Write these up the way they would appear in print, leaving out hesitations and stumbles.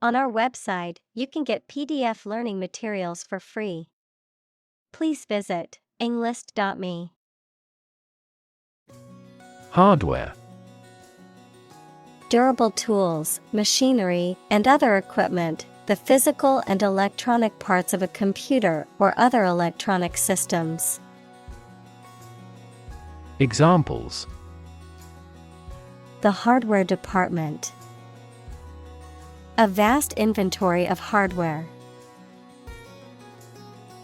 On our website, you can get PDF learning materials for free. Please visit englist.me. Hardware. Durable tools, machinery, and other equipment, the physical and electronic parts of a computer or other electronic systems. Examples: The hardware department. A vast inventory of hardware.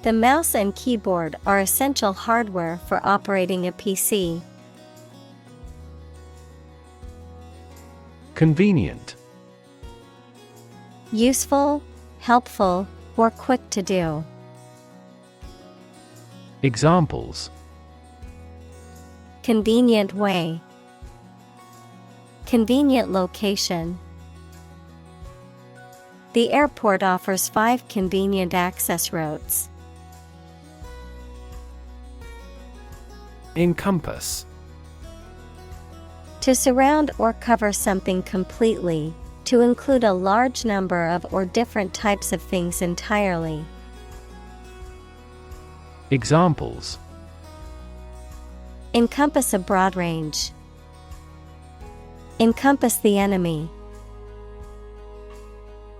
The mouse and keyboard are essential hardware for operating a PC. Convenient. Useful, helpful, or quick to do. Examples: Convenient way. Convenient location. The airport offers 5 convenient access routes. Encompass. To surround or cover something completely, to include a large number of or different types of things entirely. Examples: Encompass a broad range. Encompass the enemy.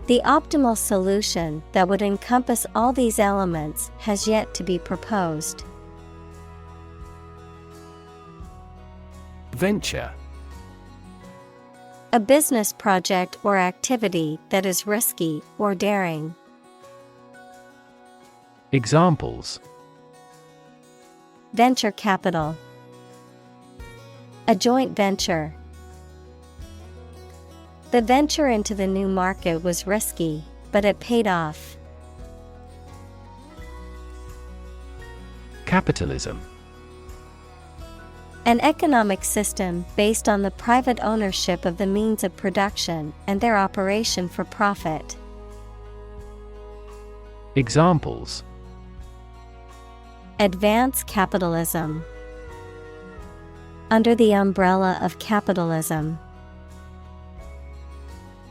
The optimal solution that would encompass all these elements has yet to be proposed. Venture. A business project or activity that is risky or daring. Examples: Venture capital. A joint venture. The venture into the new market was risky, but it paid off. Capitalism. An economic system based on the private ownership of the means of production and their operation for profit. Examples: Advance capitalism. Under the umbrella of capitalism.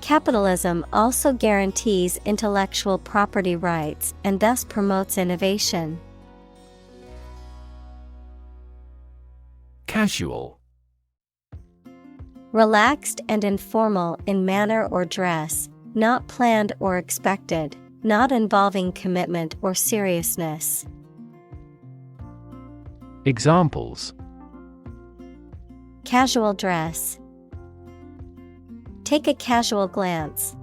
Capitalism also guarantees intellectual property rights and thus promotes innovation. Casual. Relaxed and informal in manner or dress, not planned or expected, not involving commitment or seriousness. Examples: Casual dress. Take a casual glance.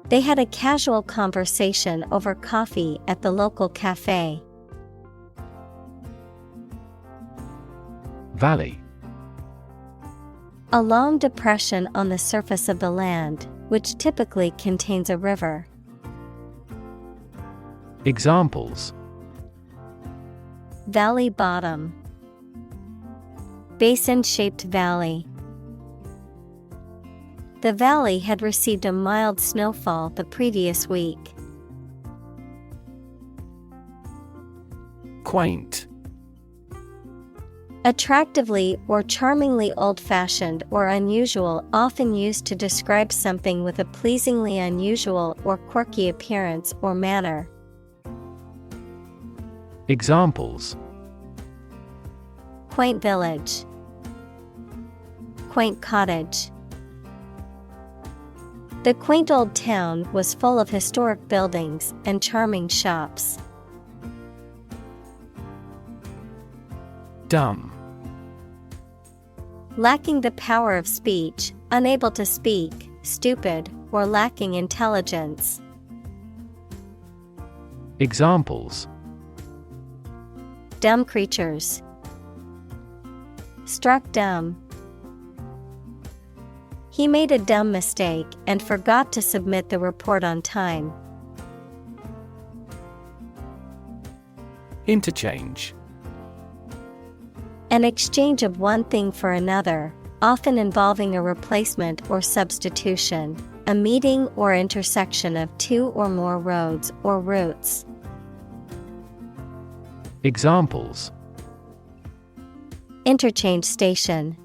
They had a casual conversation over coffee at the local cafe. Valley. A long depression on the surface of the land, which typically contains a river. Examples: Valley bottom. Basin-shaped valley. The valley had received a mild snowfall the previous week. Quaint. Attractively or charmingly old-fashioned or unusual, often used to describe something with a pleasingly unusual or quirky appearance or manner. Examples: Quaint village. Quaint cottage. The quaint old town was full of historic buildings and charming shops. Dumb. Lacking the power of speech, unable to speak, stupid, or lacking intelligence. Examples: Dumb creatures. Struck dumb. He made a dumb mistake and forgot to submit the report on time. Interchange. An exchange of one thing for another, often involving a replacement or substitution, a meeting or intersection of two or more roads or routes. Examples: Interchange station.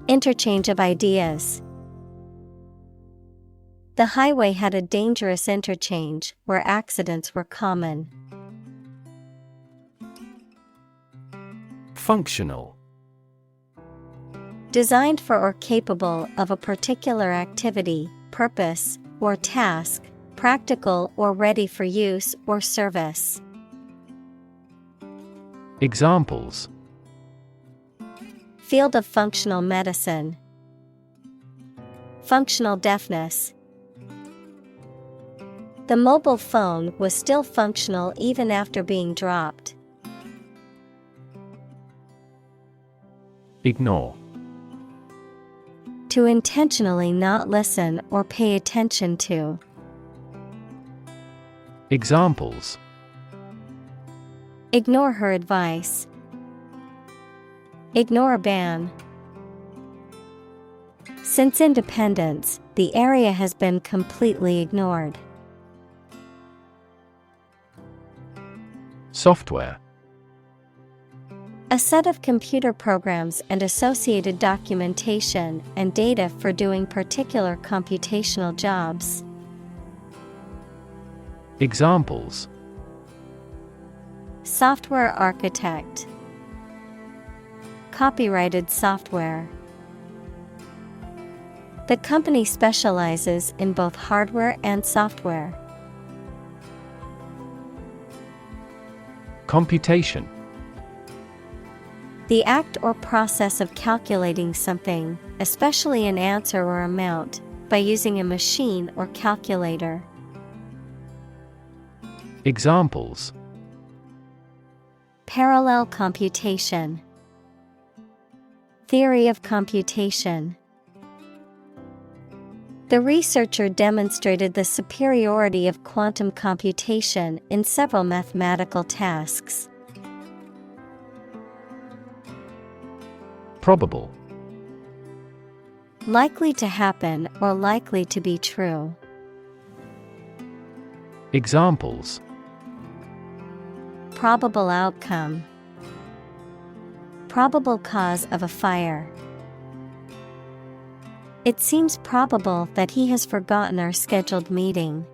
Interchange of ideas. The highway had a dangerous interchange where accidents were common. Functional. Designed for or capable of a particular activity, purpose, or task, practical or ready for use or service. Examples: Field of functional medicine. Functional deafness. The mobile phone was still functional even after being dropped. Ignore. To intentionally not listen or pay attention to. Examples: Ignore her advice. Ignore a ban. Since independence, the area has been completely ignored. Software. A set of computer programs and associated documentation and data for doing particular computational jobs. Examples: Software architect. Copyrighted software. The company specializes in both hardware and software. Computation. The act or process of calculating something, especially an answer or amount, by using a machine or calculator. Examples: Parallel computation. Theory of computation. The researcher demonstrated the superiority of quantum computation in several mathematical tasks. Probable. Likely to happen or likely to be true. Examples: Probable outcome. Probable cause of a fire. It seems probable that he has forgotten our scheduled meeting.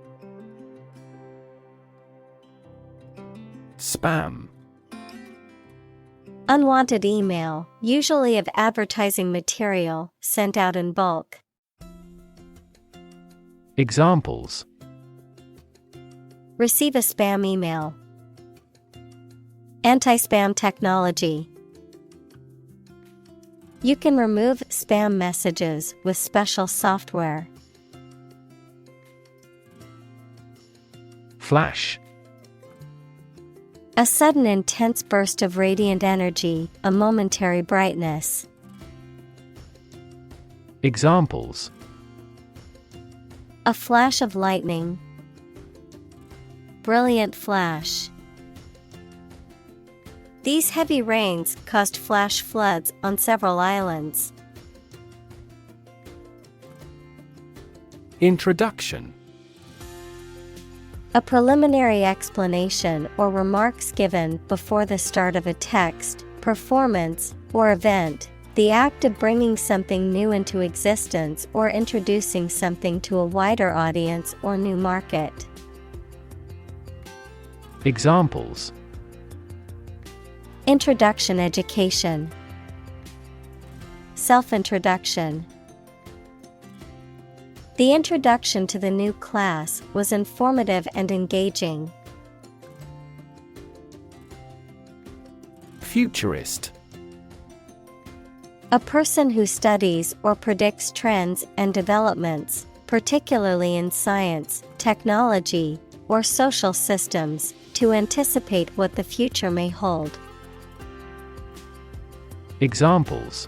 Spam. Unwanted email, usually of advertising material, sent out in bulk. Examples: Receive a spam email. Anti-spam technology. You can remove spam messages with special software. Flash. A sudden intense burst of radiant energy, a momentary brightness. Examples: A flash of lightning. Brilliant flash. These heavy rains caused flash floods on several islands. Introduction. A preliminary explanation or remarks given before the start of a text, performance, or event, the act of bringing something new into existence or introducing something to a wider audience or new market. Examples: Introduction education. Self-introduction. The introduction to the new class was informative and engaging. Futurist. A person who studies or predicts trends and developments, particularly in science, technology, or social systems, to anticipate what the future may hold. Examples: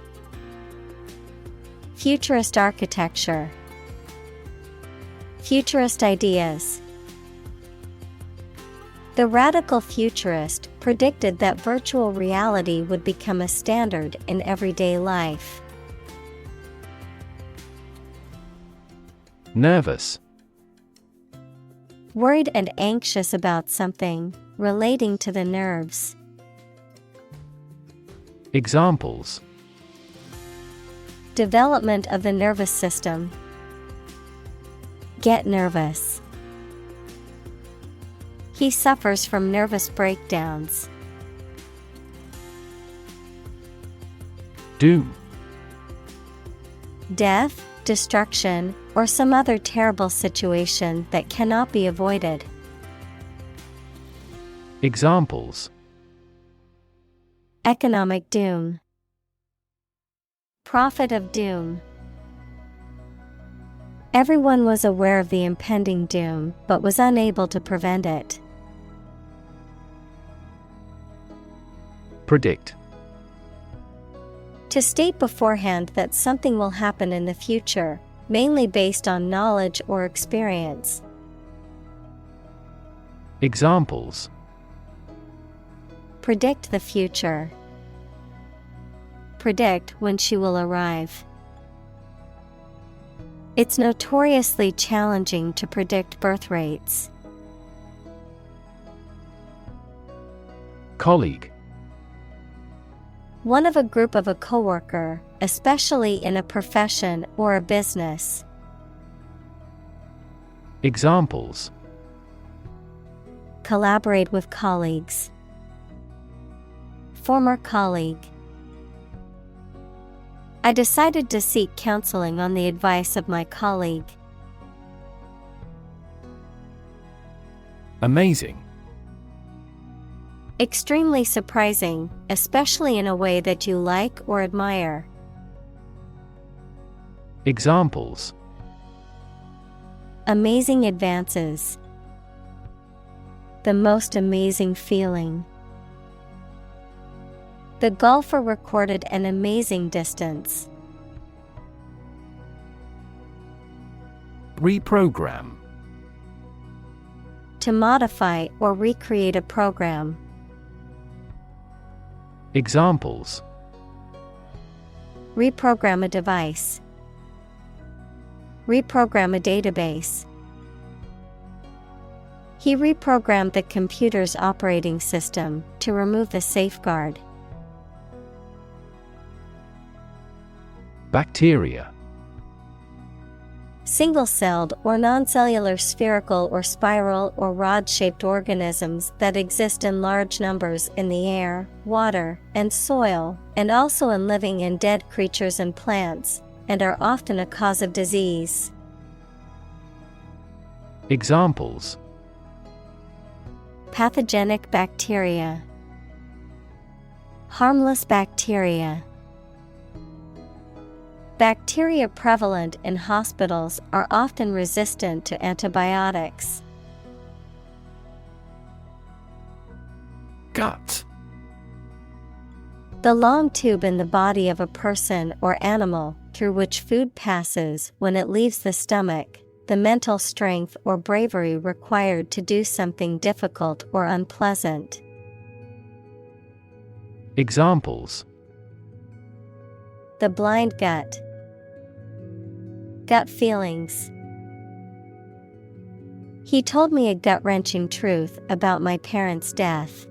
Futurist architecture. Futurist ideas. The radical futurist predicted that virtual reality would become a standard in everyday life. Nervous. Worried and anxious about something, relating to the nerves. Examples: Development of the nervous system. Get nervous. He suffers from nervous breakdowns. Doom. Death, destruction, or some other terrible situation that cannot be avoided. Examples: Economic doom. Prophet of doom. Everyone was aware of the impending doom, but was unable to prevent it. Predict. To state beforehand that something will happen in the future, mainly based on knowledge or experience. Examples: Predict the future. Predict when she will arrive. It's notoriously challenging to predict birth rates. Colleague. One of a group of a coworker, especially in a profession or a business. Examples: Collaborate with colleagues. Former colleague. I decided to seek counseling on the advice of my colleague. Amazing. Extremely surprising, especially in a way that you like or admire. Examples: Amazing advances. The most amazing feeling. The golfer recorded an amazing distance. Reprogram. To modify or recreate a program. Examples: Reprogram a device. Reprogram a database. He reprogrammed the computer's operating system to remove the safeguard. Bacteria. Single-celled or non-cellular spherical or spiral or rod-shaped organisms that exist in large numbers in the air, water, and soil, and also in living and dead creatures and plants, and are often a cause of disease. Examples: Pathogenic bacteria. Harmless bacteria. Bacteria prevalent in hospitals are often resistant to antibiotics. Gut. The long tube in the body of a person or animal through which food passes when it leaves the stomach, the mental strength or bravery required to do something difficult or unpleasant. Examples: The blind gut. Gut feelings. He told me a gut-wrenching truth about my parents' death.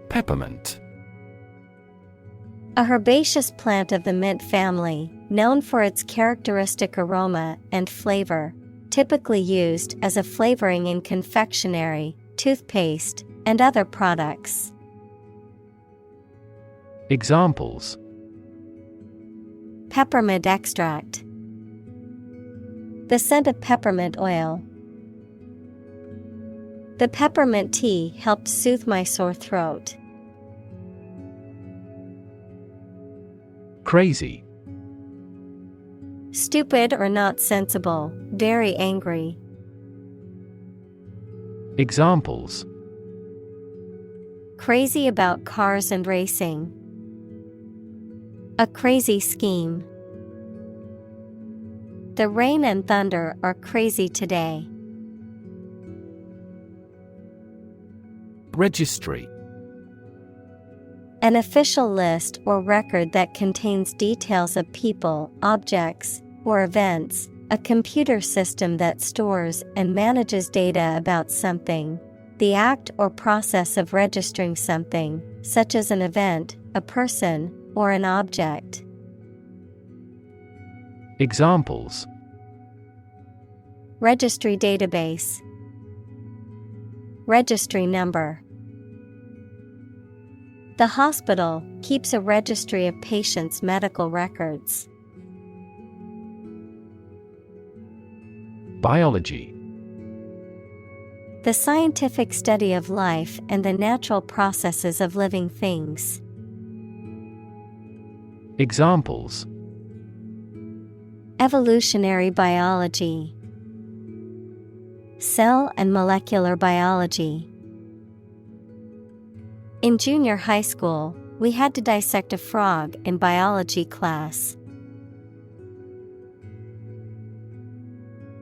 Peppermint. A herbaceous plant of the mint family, known for its characteristic aroma and flavor, typically used as a flavoring in confectionery, toothpaste, and other products. Examples: Peppermint extract. The scent of peppermint oil. The peppermint tea helped soothe my sore throat. Crazy. Stupid or not sensible, very angry. Examples: Crazy about cars and racing. A crazy scheme. The rain and thunder are crazy today. Registry. An official list or record that contains details of people, objects, or events, a computer system that stores and manages data about something. The act or process of registering something, such as an event, a person, or an object. Examples: registry database, registry number. The hospital keeps a registry of patients' medical records. Biology. The scientific study of life and the natural processes of living things. Examples: evolutionary biology, cell and molecular biology. In junior high school, we had to dissect a frog in biology class.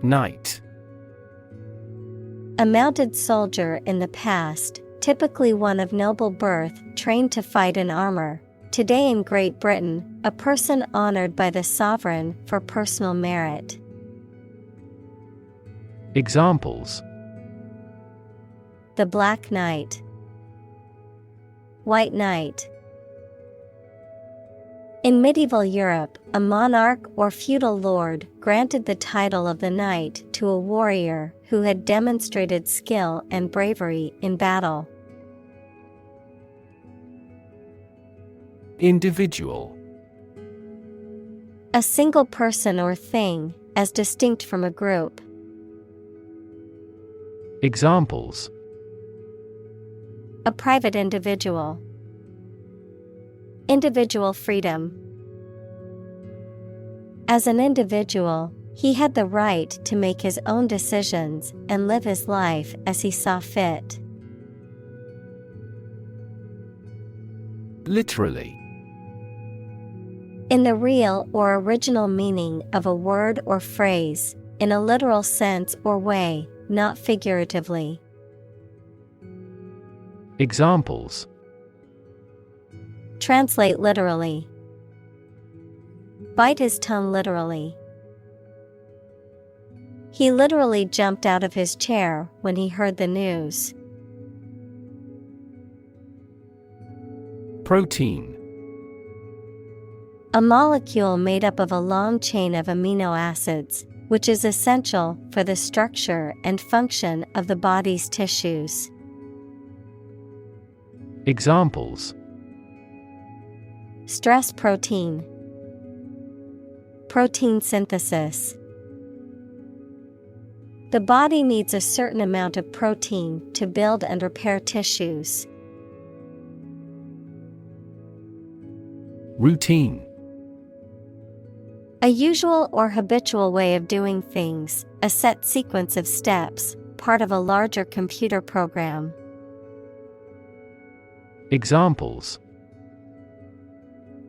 Knight. A mounted soldier in the past, typically one of noble birth, trained to fight in armor. Today in Great Britain, a person honored by the sovereign for personal merit. Examples: the Black Knight, White Knight. In medieval Europe, a monarch or feudal lord granted the title of the knight to a warrior who had demonstrated skill and bravery in battle. Individual. A single person or thing, as distinct from a group. Examples: a private individual, individual freedom. As an individual, he had the right to make his own decisions and live his life as he saw fit. Literally. In the real or original meaning of a word or phrase, in a literal sense or way, not figuratively. Examples: translate literally, bite his tongue literally. He literally jumped out of his chair when he heard the news. Protein. A molecule made up of a long chain of amino acids, which is essential for the structure and function of the body's tissues. Examples: stress protein, protein synthesis. The body needs a certain amount of protein to build and repair tissues. Routine. A usual or habitual way of doing things, a set sequence of steps, part of a larger computer program. Examples: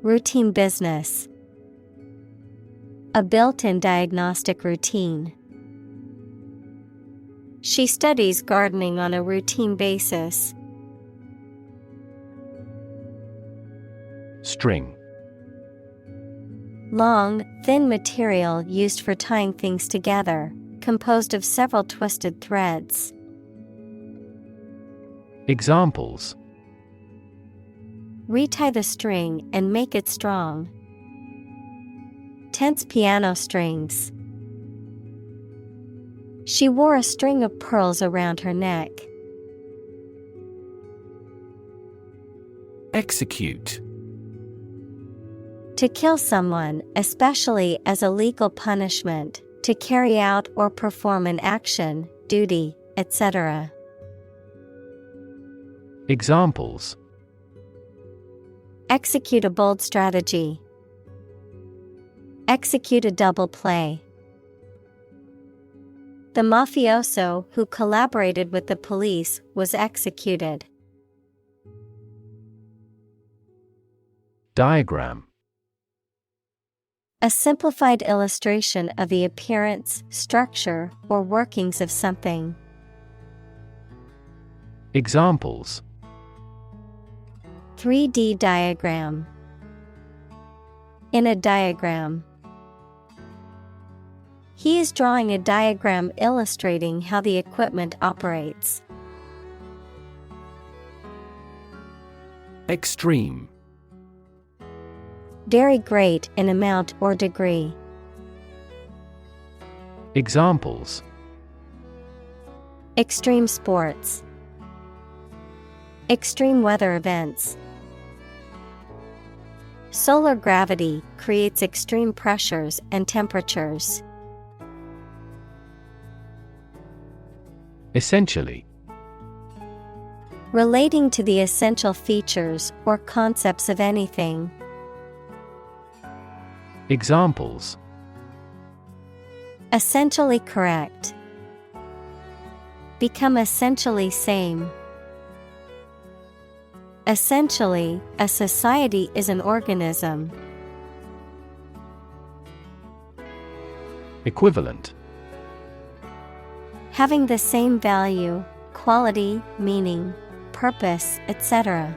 routine business, a built-in diagnostic routine. She studies gardening on a routine basis. String. Long, thin material used for tying things together, composed of several twisted threads. Examples: retie the string and make it strong. Tense piano strings. She wore a string of pearls around her neck. Execute. To kill someone, especially as a legal punishment, to carry out or perform an action, duty, etc. Examples: execute a bold strategy. Execute a double play. The mafioso who collaborated with the police was executed. Diagram. A simplified illustration of the appearance, structure, or workings of something. Examples: 3D diagram. In a diagram. He is drawing a diagram illustrating how the equipment operates. Extreme. Very great in amount or degree. Examples: extreme sports, extreme weather events. Solar gravity creates extreme pressures and temperatures. Essentially. Relating to the essential features or concepts of anything. Examples: essentially correct. Become essentially same. Essentially, a society is an organism. Equivalent. Having the same value, quality, meaning, purpose, etc.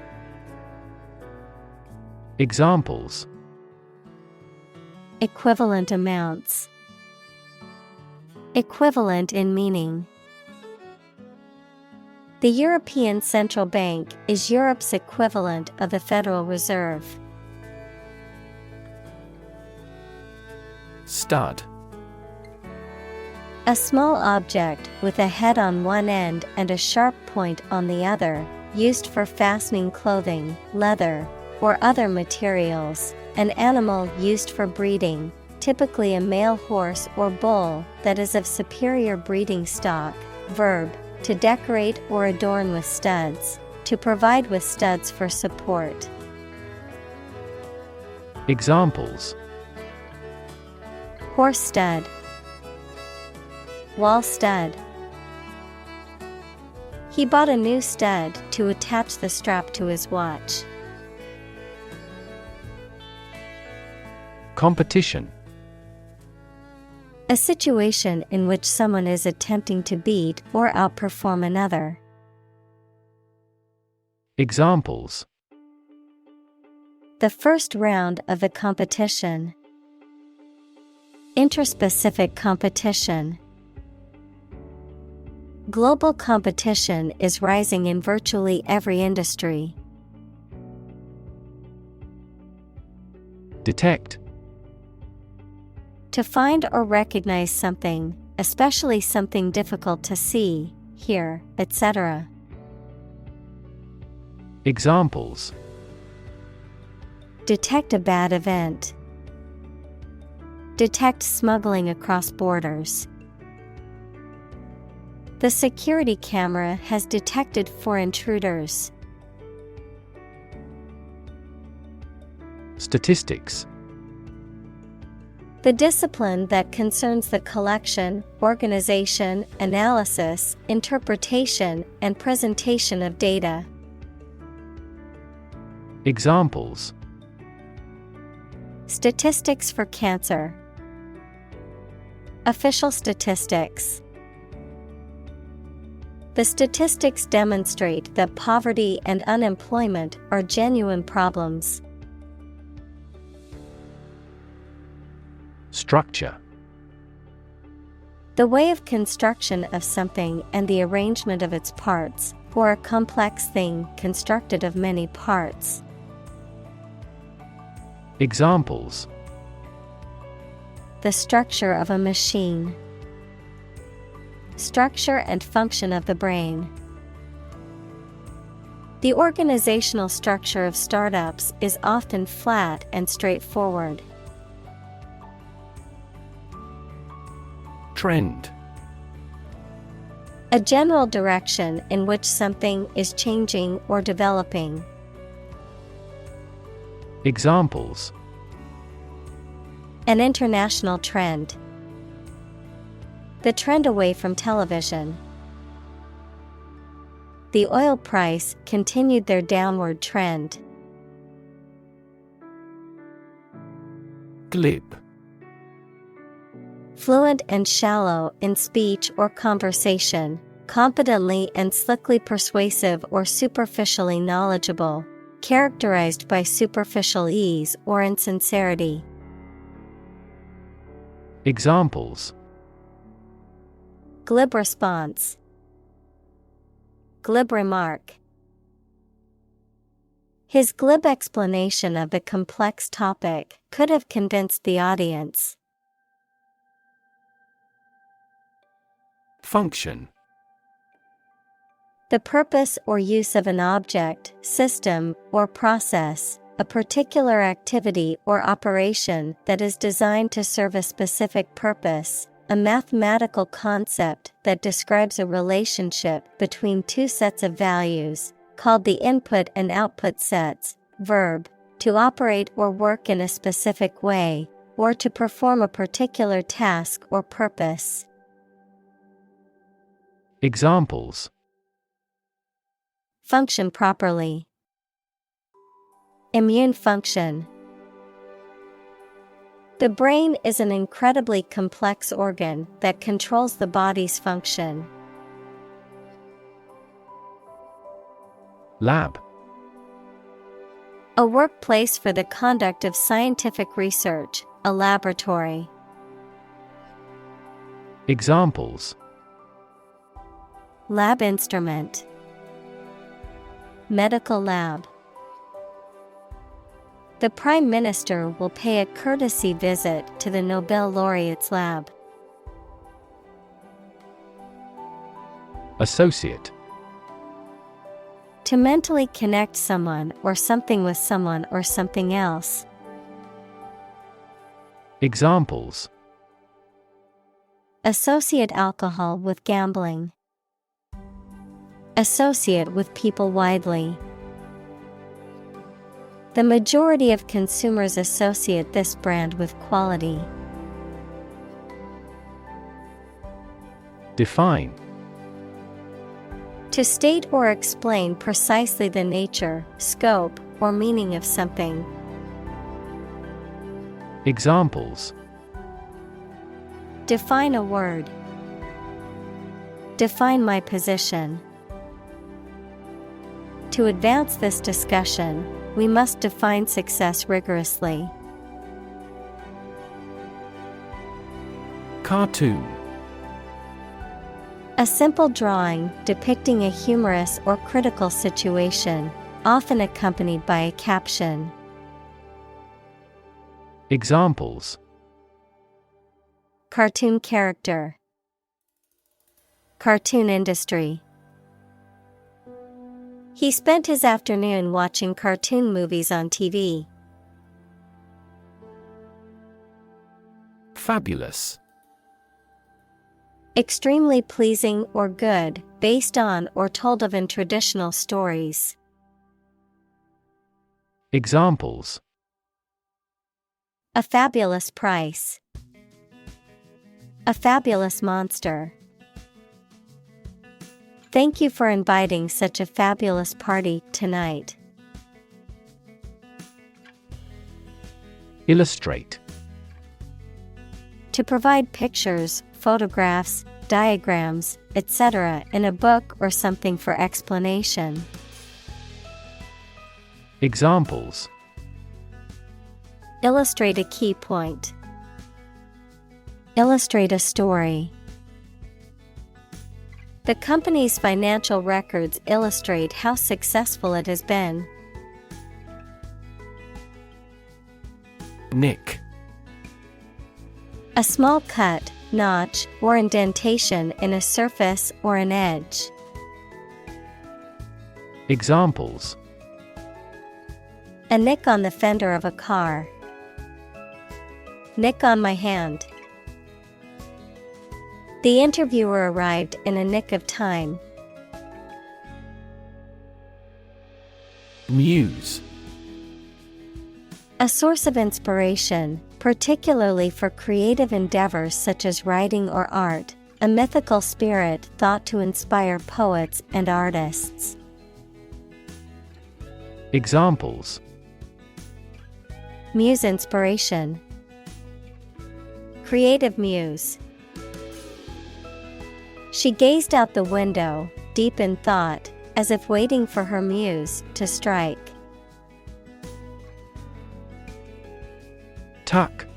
Examples: equivalent amounts. Equivalent in meaning. The European Central Bank is Europe's equivalent of the Federal Reserve. Stud. A small object with a head on one end and a sharp point on the other, used for fastening clothing, leather, or other materials. An animal used for breeding, typically a male horse or bull that is of superior breeding stock. Verb: to decorate or adorn with studs, to provide with studs for support. Examples: horse stud, wall stud. He bought a new stud to attach the strap to his watch. Competition. A situation in which someone is attempting to beat or outperform another. Examples: the first round of the competition. Interspecific competition. Global competition is rising in virtually every industry. Detect. To find or recognize something, especially something difficult to see, hear, etc. Examples: detect a bad event. Detect smuggling across borders. The security camera has detected 4 intruders. Statistics. The discipline that concerns the collection, organization, analysis, interpretation, and presentation of data. Examples: statistics for cancer. Official statistics. The statistics demonstrate that poverty and unemployment are genuine problems. Structure. The way of construction of something and the arrangement of its parts, or a complex thing constructed of many parts. Examples: the structure of a machine. Structure and function of the brain. The organizational structure of startups is often flat and straightforward. Trend. A general direction in which something is changing or developing. Examples: an international trend. The trend away from television. The oil price continued their downward trend. Glib. Fluent and shallow in speech or conversation, competently and slickly persuasive or superficially knowledgeable, characterized by superficial ease or insincerity. Examples: glib response. Glib remark. His glib explanation of the complex topic could have convinced the audience. Function. The purpose or use of an object, system, or process, a particular activity or operation that is designed to serve a specific purpose, a mathematical concept that describes a relationship between two sets of values, called the input and output sets. Verb, to operate or work in a specific way, or to perform a particular task or purpose. Examples. Function properly. Immune function. The brain is an incredibly complex organ that controls the body's function. Lab. A workplace for the conduct of scientific research, a laboratory. Examples. Lab instrument. Medical lab. The Prime Minister will pay a courtesy visit to the Nobel laureate's lab. Associate. To mentally connect someone or something with someone or something else. Examples. Associate alcohol with gambling. Associate with people widely. The majority of consumers associate this brand with quality. Define. To state or explain precisely the nature, scope, or meaning of something. Examples. Define a word. Define my position. To advance this discussion, we must define success rigorously. Cartoon. A simple drawing depicting a humorous or critical situation, often accompanied by a caption. Examples. Cartoon character. Cartoon industry. He spent his afternoon watching cartoon movies on TV. Fabulous. Extremely pleasing or good, based on or told of in traditional stories. Examples. A fabulous price. A fabulous monster. Thank you for inviting such a fabulous party tonight. Illustrate. To provide pictures, photographs, diagrams, etc. in a book or something for explanation. Examples. Illustrate a key point. Illustrate a story. The company's financial records illustrate how successful it has been. Nick. A small cut, notch, or indentation in a surface or an edge. Examples. A nick on the fender of a car. Nick on my hand. The interviewer arrived in a nick of time. Muse. A source of inspiration, particularly for creative endeavors such as writing or art, a mythical spirit thought to inspire poets and artists. Examples. Muse inspiration. Creative muse. She gazed out the window, deep in thought, as if waiting for her muse to strike. Tuck.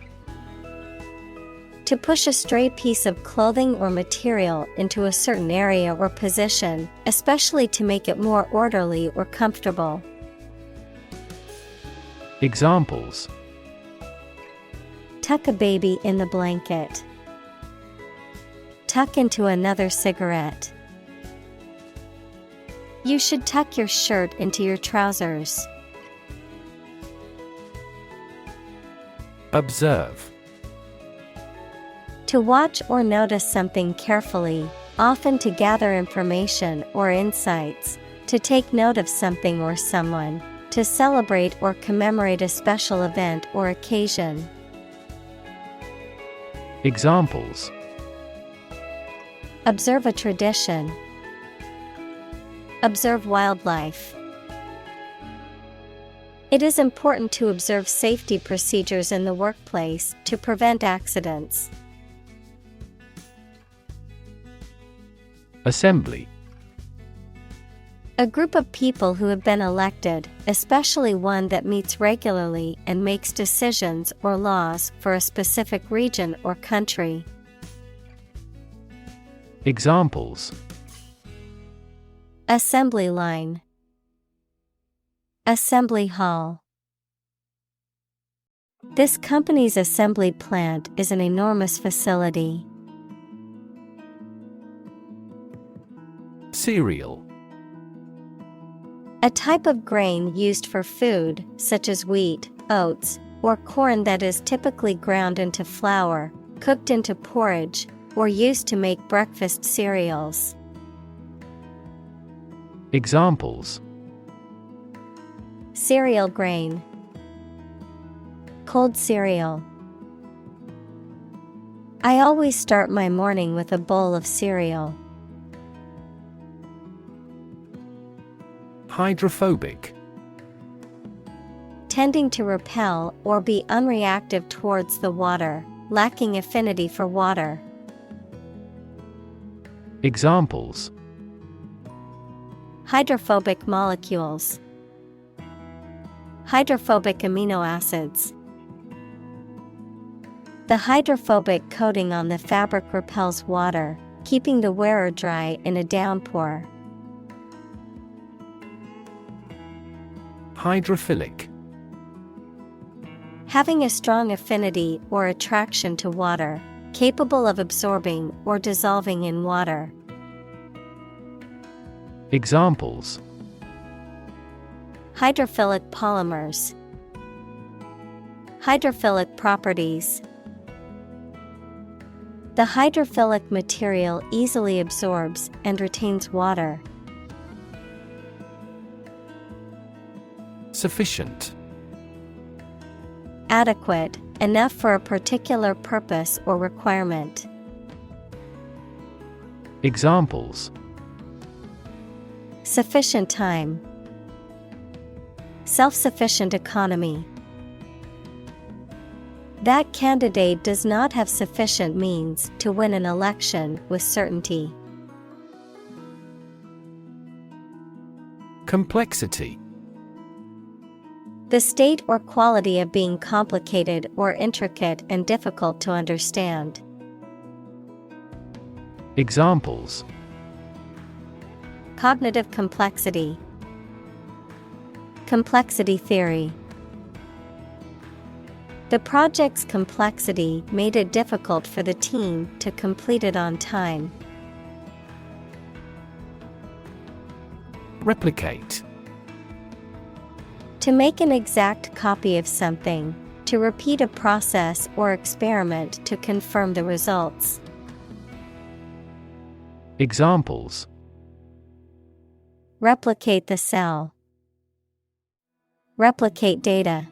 To push a stray piece of clothing or material into a certain area or position, especially to make it more orderly or comfortable. Examples. Tuck a baby in the blanket. tuck into another cigarette. You should tuck your shirt into your trousers. Observe. To watch or notice something carefully, often to gather information or insights, to take note of something or someone, to celebrate or commemorate a special event or occasion. Examples. Observe a tradition. Observe wildlife. It is important to observe safety procedures in the workplace to prevent accidents. Assembly. A group of people who have been elected, especially one that meets regularly and makes decisions or laws for a specific region or country. Examples. Assembly line. Assembly hall. This company's assembly plant is an enormous facility. Cereal. A type of grain used for food, such as wheat, oats, or corn that is typically ground into flour, cooked into porridge, or used to make breakfast cereals. Examples. Cereal grain. Cold cereal. I always start my morning with a bowl of cereal. Hydrophobic. Tending to repel or be unreactive towards the water, lacking affinity for water. Examples. Hydrophobic molecules. Hydrophobic amino acids. The hydrophobic coating on the fabric repels water, keeping the wearer dry in a downpour. Hydrophilic. Having a strong affinity or attraction to water, capable of absorbing or dissolving in water. Examples. Hydrophilic polymers. Hydrophilic properties. The hydrophilic material easily absorbs and retains water. Sufficient. Adequate, enough for a particular purpose or requirement. Examples. Sufficient time. Self-sufficient economy. That candidate does not have sufficient means to win an election with certainty. Complexity. The state or quality of being complicated or intricate and difficult to understand. Examples. Cognitive complexity. Complexity theory. The project's complexity made it difficult for the team to complete it on time. Replicate. To make an exact copy of something, to repeat a process or experiment to confirm the results. Examples. Replicate the cell. Replicate data.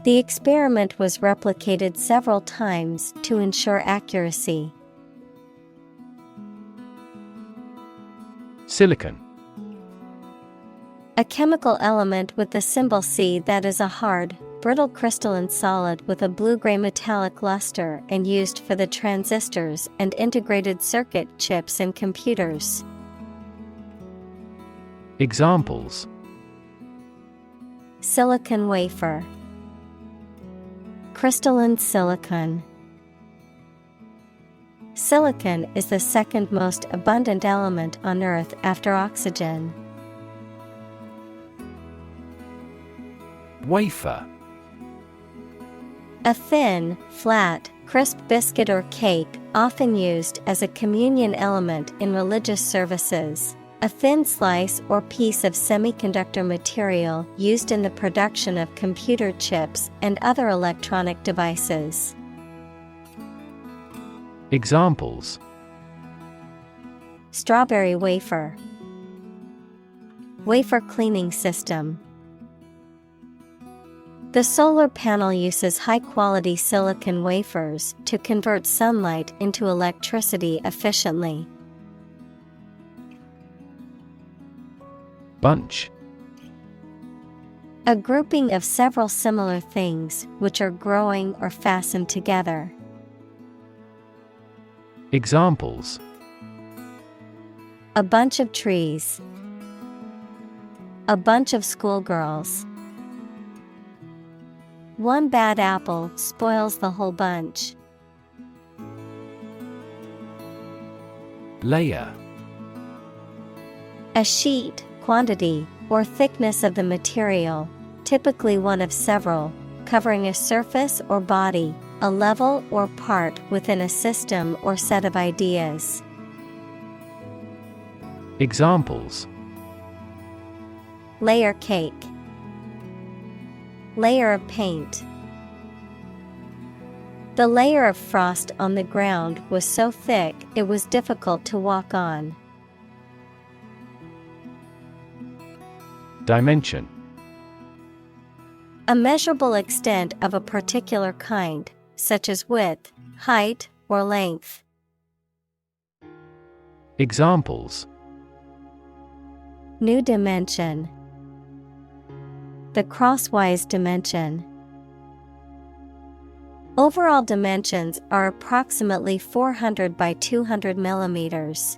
The experiment was replicated several times to ensure accuracy. Silicon. A chemical element with the symbol C that is a hard, brittle crystalline solid with a blue-gray metallic luster and used for the transistors and integrated circuit chips in computers. Examples. Silicon wafer. Crystalline silicon. Silicon is the second most abundant element on Earth after oxygen. Wafer. A thin, flat, crisp biscuit or cake, often used as a communion element in religious services. A thin slice or piece of semiconductor material used in the production of computer chips and other electronic devices. Examples: Strawberry wafer. Wafer cleaning system. The solar panel uses high-quality silicon wafers to convert sunlight into electricity efficiently. Bunch. A grouping of several similar things which are growing or fastened together. Examples: A bunch of trees. A bunch of schoolgirls. One bad apple spoils the whole bunch. Layer. A sheet, quantity, or thickness of the material, typically one of several, covering a surface or body, a level or part within a system or set of ideas. Examples: Layer cake. Layer of paint. The layer of frost on the ground was so thick it was difficult to walk on. Dimension. A measurable extent of a particular kind, such as width, height, or length. Examples: New dimension. The crosswise dimension. Overall dimensions are approximately 400 by 200 millimeters.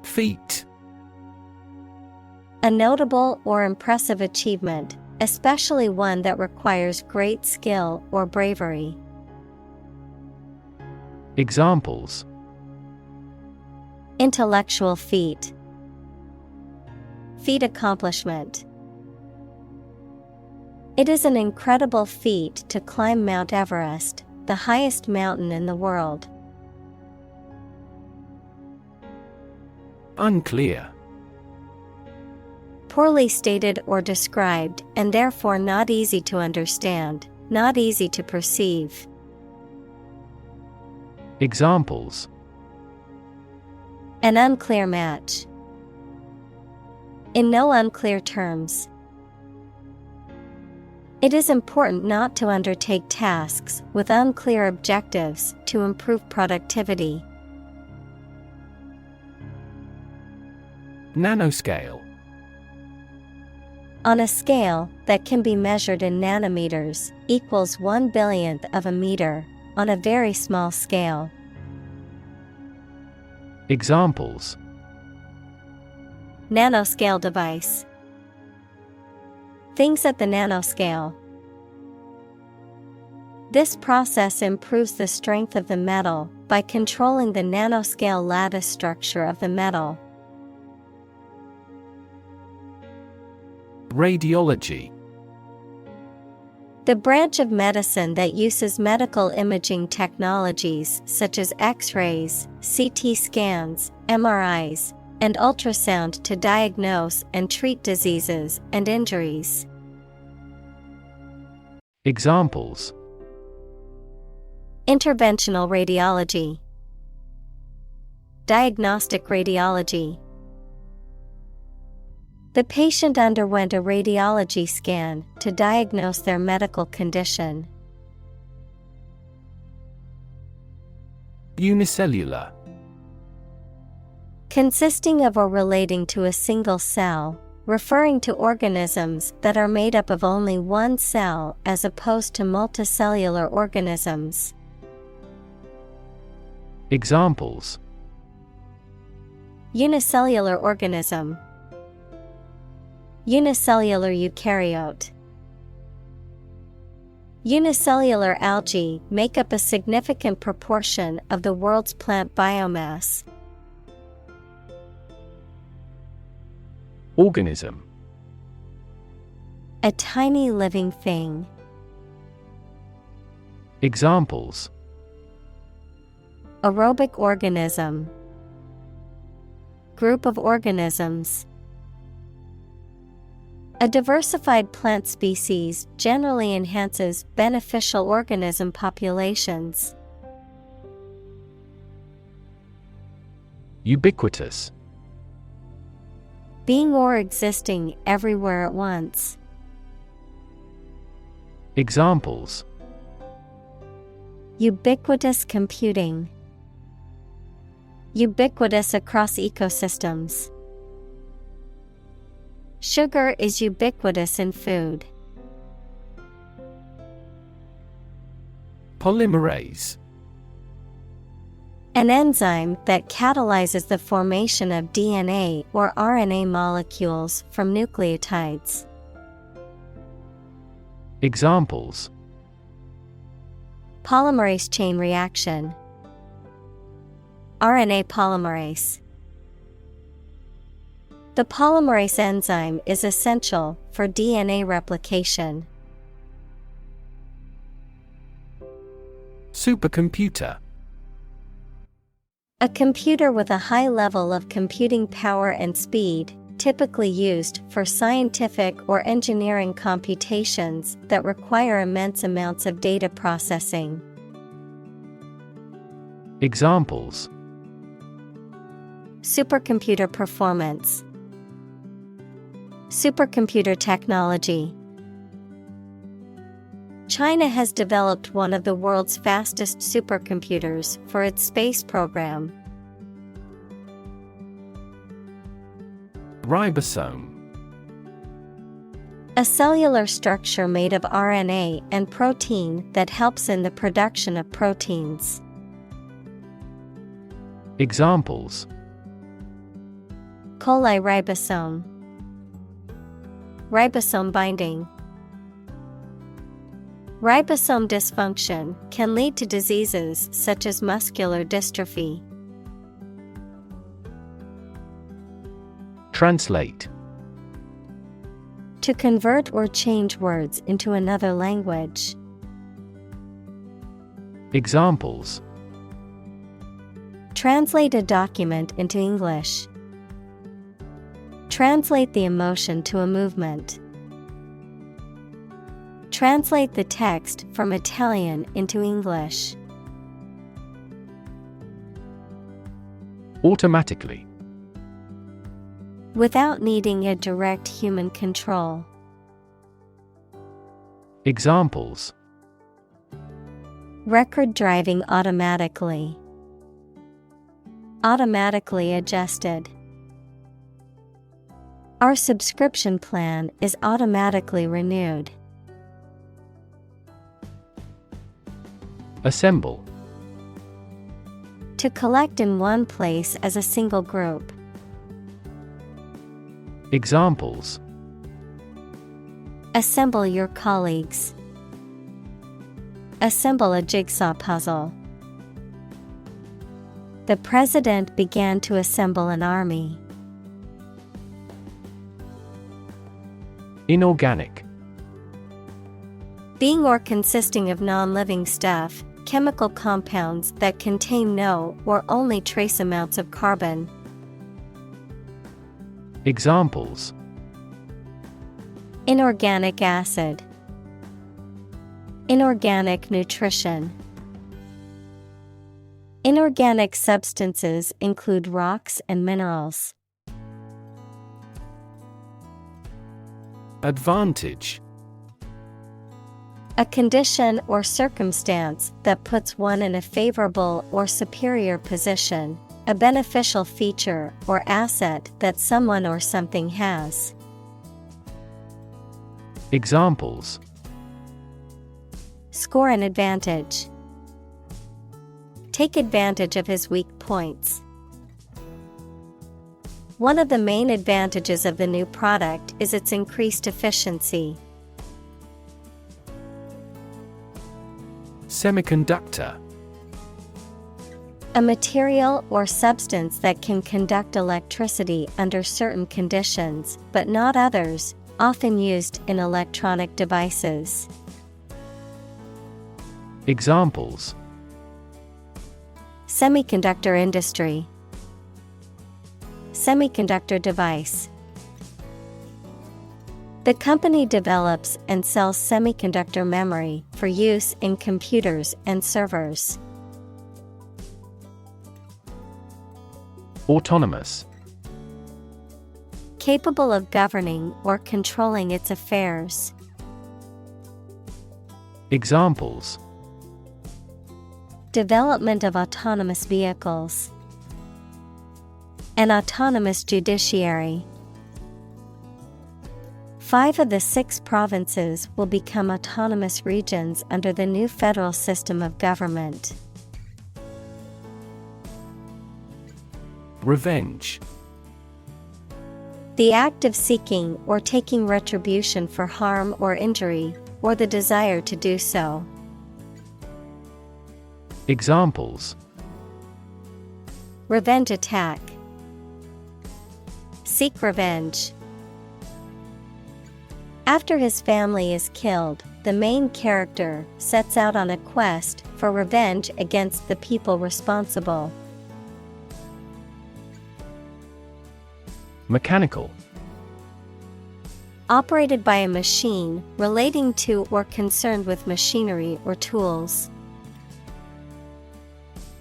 Feat. A notable or impressive achievement, especially one that requires great skill or bravery. Examples: Intellectual feat. Feat accomplishment. It is an incredible feat to climb Mount Everest, the highest mountain in the world. Unclear. Poorly stated or described, and therefore not easy to understand, not easy to perceive. Examples: An unclear match. In no unclear terms. It is important not to undertake tasks with unclear objectives to improve productivity. Nanoscale. On a scale that can be measured in nanometers, equals 1/1000th of a meter, on a very small scale. Examples: Nanoscale device. Things at the nanoscale. This process improves the strength of the metal by controlling the nanoscale lattice structure of the metal. Radiology. The branch of medicine that uses medical imaging technologies such as X-rays, CT scans, MRIs, and ultrasound to diagnose and treat diseases and injuries. Examples: Interventional radiology. Diagnostic radiology. The patient underwent a radiology scan to diagnose their medical condition. Unicellular. Consisting of or relating to a single cell, referring to organisms that are made up of only one cell as opposed to multicellular organisms. Examples: Unicellular organism. Unicellular eukaryote. Unicellular algae make up a significant proportion of the world's plant biomass. Organism. A tiny living thing. Examples: aerobic organism, group of organisms. A diversified plant species generally enhances beneficial organism populations. Ubiquitous. Being or existing everywhere at once. Examples: ubiquitous computing, ubiquitous across ecosystems. Sugar is ubiquitous in food. Polymerase. An enzyme that catalyzes the formation of DNA or RNA molecules from nucleotides. Examples: polymerase chain reaction, RNA polymerase. The polymerase enzyme is essential for DNA replication. Supercomputer. A computer with a high level of computing power and speed, typically used for scientific or engineering computations that require immense amounts of data processing. Examples: supercomputer performance, supercomputer technology. China has developed one of the world's fastest supercomputers for its space program. Ribosome. A cellular structure made of RNA and protein that helps in the production of proteins. Examples: coli ribosome, ribosome binding. Ribosome dysfunction can lead to diseases such as muscular dystrophy. Translate. To convert or change words into another language. Examples: translate a document into English. Translate the emotion to a movement. Translate the text from Italian into English. Automatically. Without needing a direct human control. Examples: record driving automatically. Automatically adjusted. Our subscription plan is automatically renewed. Assemble. To collect in one place as a single group. Examples: assemble your colleagues. Assemble a jigsaw puzzle. The president began to assemble an army. Inorganic. Being or consisting of non-living stuff, chemical compounds that contain no or only trace amounts of carbon. Examples: inorganic acid. Inorganic nutrition. Inorganic substances include rocks and minerals. Advantage. A condition or circumstance that puts one in a favorable or superior position, a beneficial feature or asset that someone or something has. Examples: score an advantage. Take advantage of his weak points. One of the main advantages of the new product is its increased efficiency. Semiconductor. A material or substance that can conduct electricity under certain conditions, but not others, often used in electronic devices. Examples: semiconductor industry, semiconductor device. The company develops and sells semiconductor memory for use in computers and servers. Autonomous. Capable of governing or controlling its affairs. Examples: development of autonomous vehicles, an autonomous judiciary. 5 of the 6 provinces will become autonomous regions under the new federal system of government. Revenge. The act of seeking or taking retribution for harm or injury, or the desire to do so. Examples: revenge attack, seek revenge. After his family is killed, the main character sets out on a quest for revenge against the people responsible. Mechanical. Operated by a machine, relating to or concerned with machinery or tools.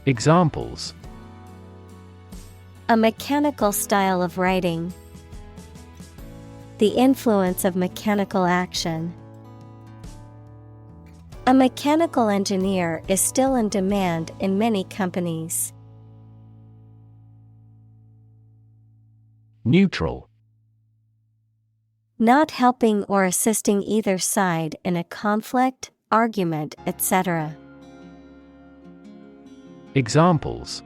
Examples: a mechanical style of writing. The influence of mechanical action. A mechanical engineer is still in demand in many companies. Neutral. Not helping or assisting either side in a conflict, argument, etc. Examples: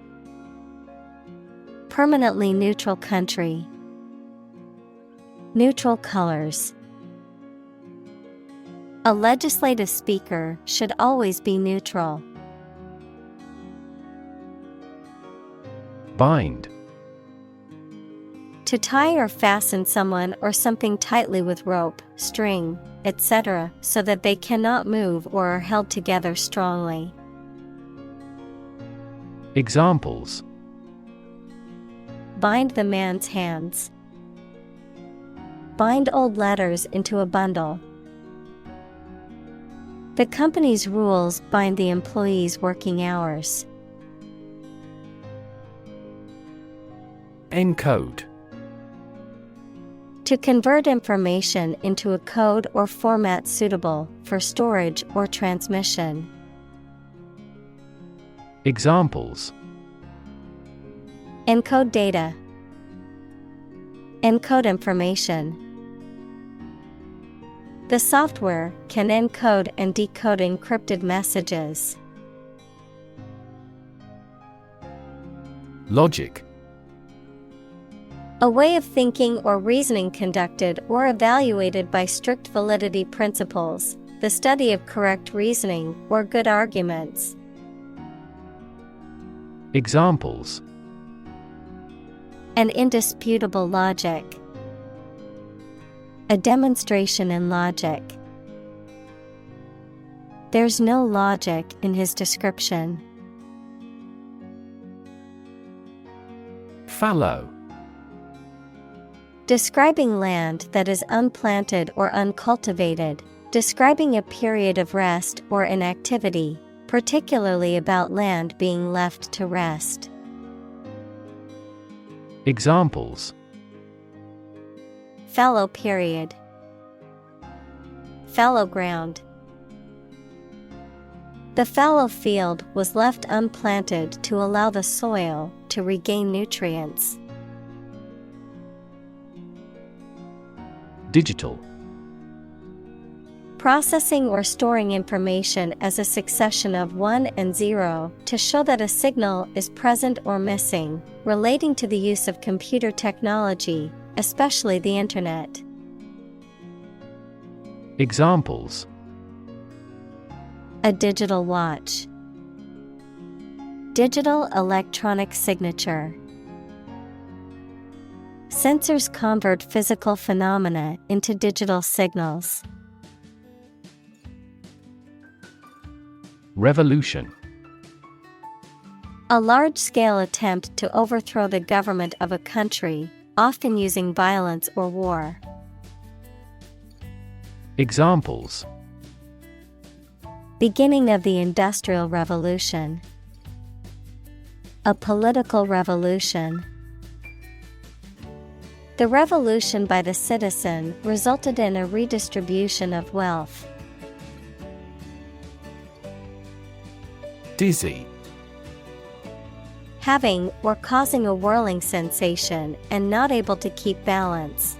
permanently neutral country. Neutral colors. A legislative speaker should always be neutral. Bind. To tie or fasten someone or something tightly with rope, string, etc., so that they cannot move or are held together strongly. Examples: bind the man's hands. Bind old letters into a bundle. The company's rules bind the employees' working hours. Encode. To convert information into a code or format suitable for storage or transmission. Examples: encode data. Encode information. The software can encode and decode encrypted messages. Logic. A way of thinking or reasoning conducted or evaluated by strict validity principles, the study of correct reasoning or good arguments. Examples: an indisputable logic. A demonstration in logic. There's no logic in his description. Fallow. Describing land that is unplanted or uncultivated, describing a period of rest or inactivity, particularly about land being left to rest. Examples: fallow period. Fallow ground. The fallow field was left unplanted to allow the soil to regain nutrients. Digital. Processing or storing information as a succession of 1 and 0 to show that a signal is present or missing, relating to the use of computer technology, especially the Internet. Examples: a digital watch. Digital electronic signature. Sensors convert physical phenomena into digital signals. Revolution. A large-scale attempt to overthrow the government of a country, often using violence or war. Examples: Beginning of the Industrial Revolution. A political revolution. The revolution by the citizen resulted in a redistribution of wealth. Dizzy. Having or causing a whirling sensation and not able to keep balance.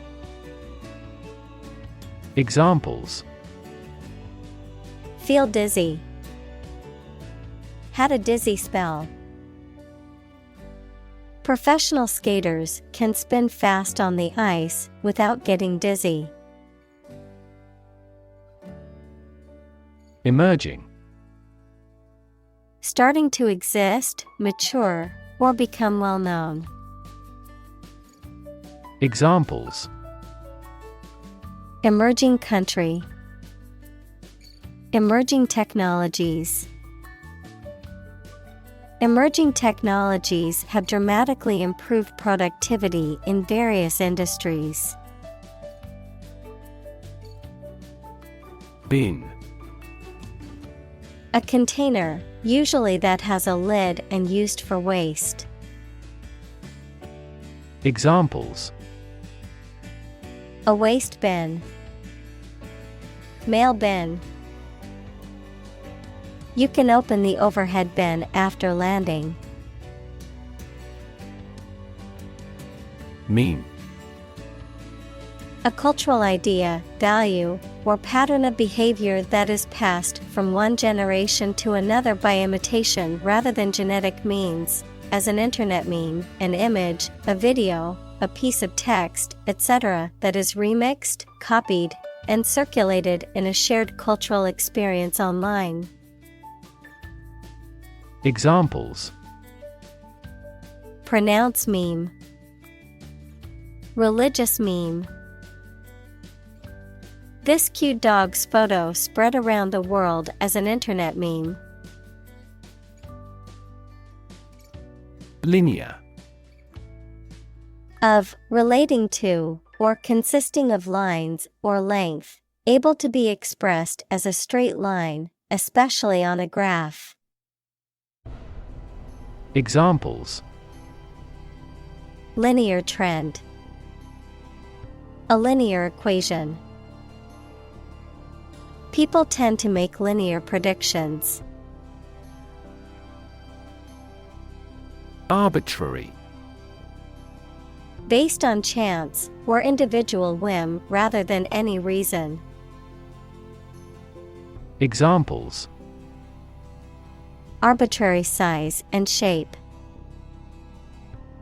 Examples: Feel dizzy. Had a dizzy spell. Professional skaters can spin fast on the ice without getting dizzy. Emerging. Starting to exist, mature, or become well known. Examples: Emerging country. Emerging technologies. Emerging technologies have dramatically improved productivity in various industries. Bin. A container, usually that has a lid and used for waste. Examples: A waste bin. Mail bin. You can open the overhead bin after landing. Meme. A cultural idea, value, or pattern of behavior that is passed from one generation to another by imitation rather than genetic means, as an internet meme, an image, a video, a piece of text, etc., that is remixed, copied, and circulated in a shared cultural experience online. Examples: Pronounce meme. Religious meme. This cute dog's photo spread around the world as an internet meme. Linear. Of, relating to, or consisting of lines or length, able to be expressed as a straight line, especially on a graph. Examples: Linear trend. A linear equation. People tend to make linear predictions. Arbitrary. Based on chance, or individual whim rather than any reason. Examples: Arbitrary size and shape.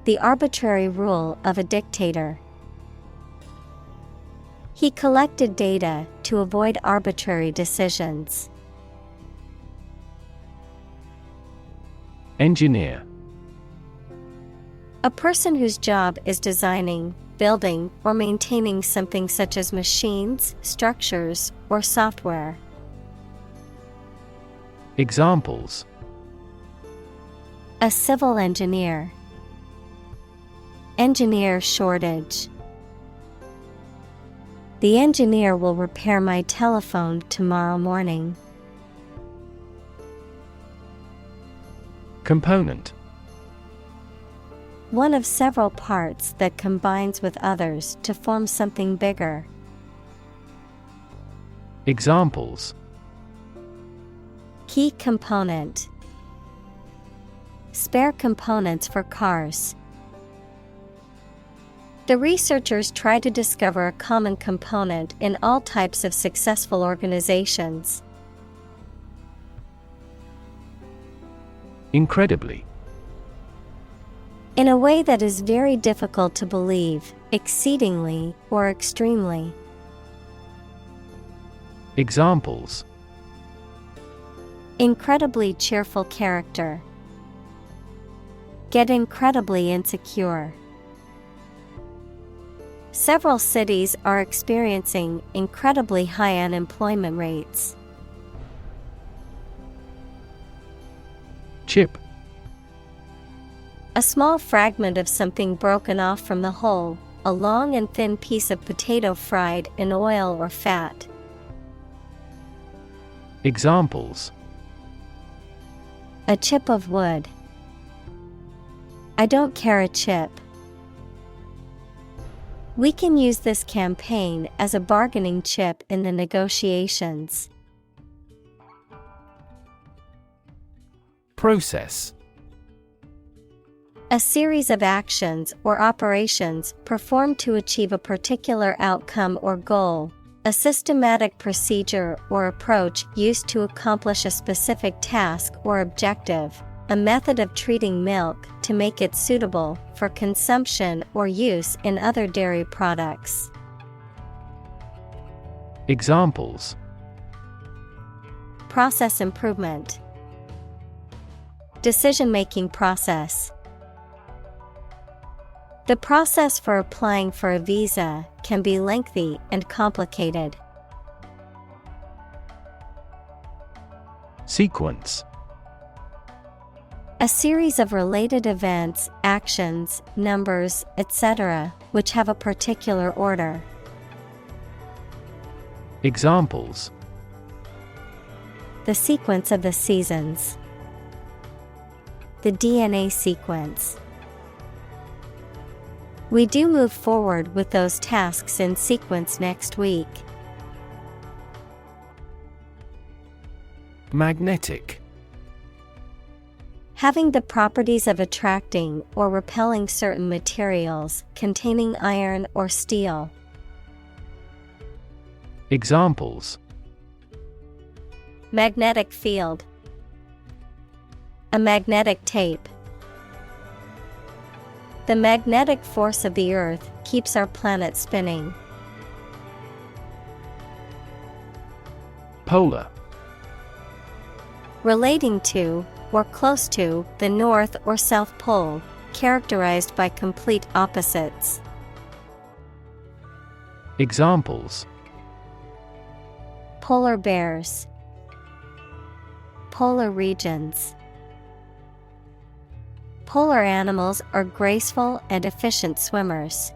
The arbitrary rule of a dictator. He collected data to avoid arbitrary decisions. Engineer. A person whose job is designing, building, or maintaining something such as machines, structures, or software. Examples: A civil engineer. Engineer shortage. The engineer will repair my telephone tomorrow morning. Component. One of several parts that combines with others to form something bigger. Examples: Key component. Spare components for cars. The researchers try to discover a common component in all types of successful organizations. Incredibly. In a way that is very difficult to believe, exceedingly, or extremely. Examples: Incredibly cheerful character. Get incredibly insecure. Several cities are experiencing incredibly high unemployment rates. Chip. A small fragment of something broken off from the whole, a long and thin piece of potato fried in oil or fat. Examples: A chip of wood. I don't care a chip. We can use this campaign as a bargaining chip in the negotiations. Process. A series of actions or operations performed to achieve a particular outcome or goal. A systematic procedure or approach used to accomplish a specific task or objective. A method of treating milk to make it suitable for consumption or use in other dairy products. Examples: Process improvement. Decision-making process. The process for applying for a visa can be lengthy and complicated. Sequence. A series of related events, actions, numbers, etc., which have a particular order. Examples: The sequence of the seasons. The DNA sequence. We do move forward with those tasks in sequence next week. Magnetic. Having the properties of attracting or repelling certain materials containing iron or steel. Examples: Magnetic field. A magnetic tape. The magnetic force of the Earth keeps our planet spinning. Polar. Relating to, or close to, the North or South Pole, characterized by complete opposites. Examples: Polar bears. Polar regions. Polar animals are graceful and efficient swimmers.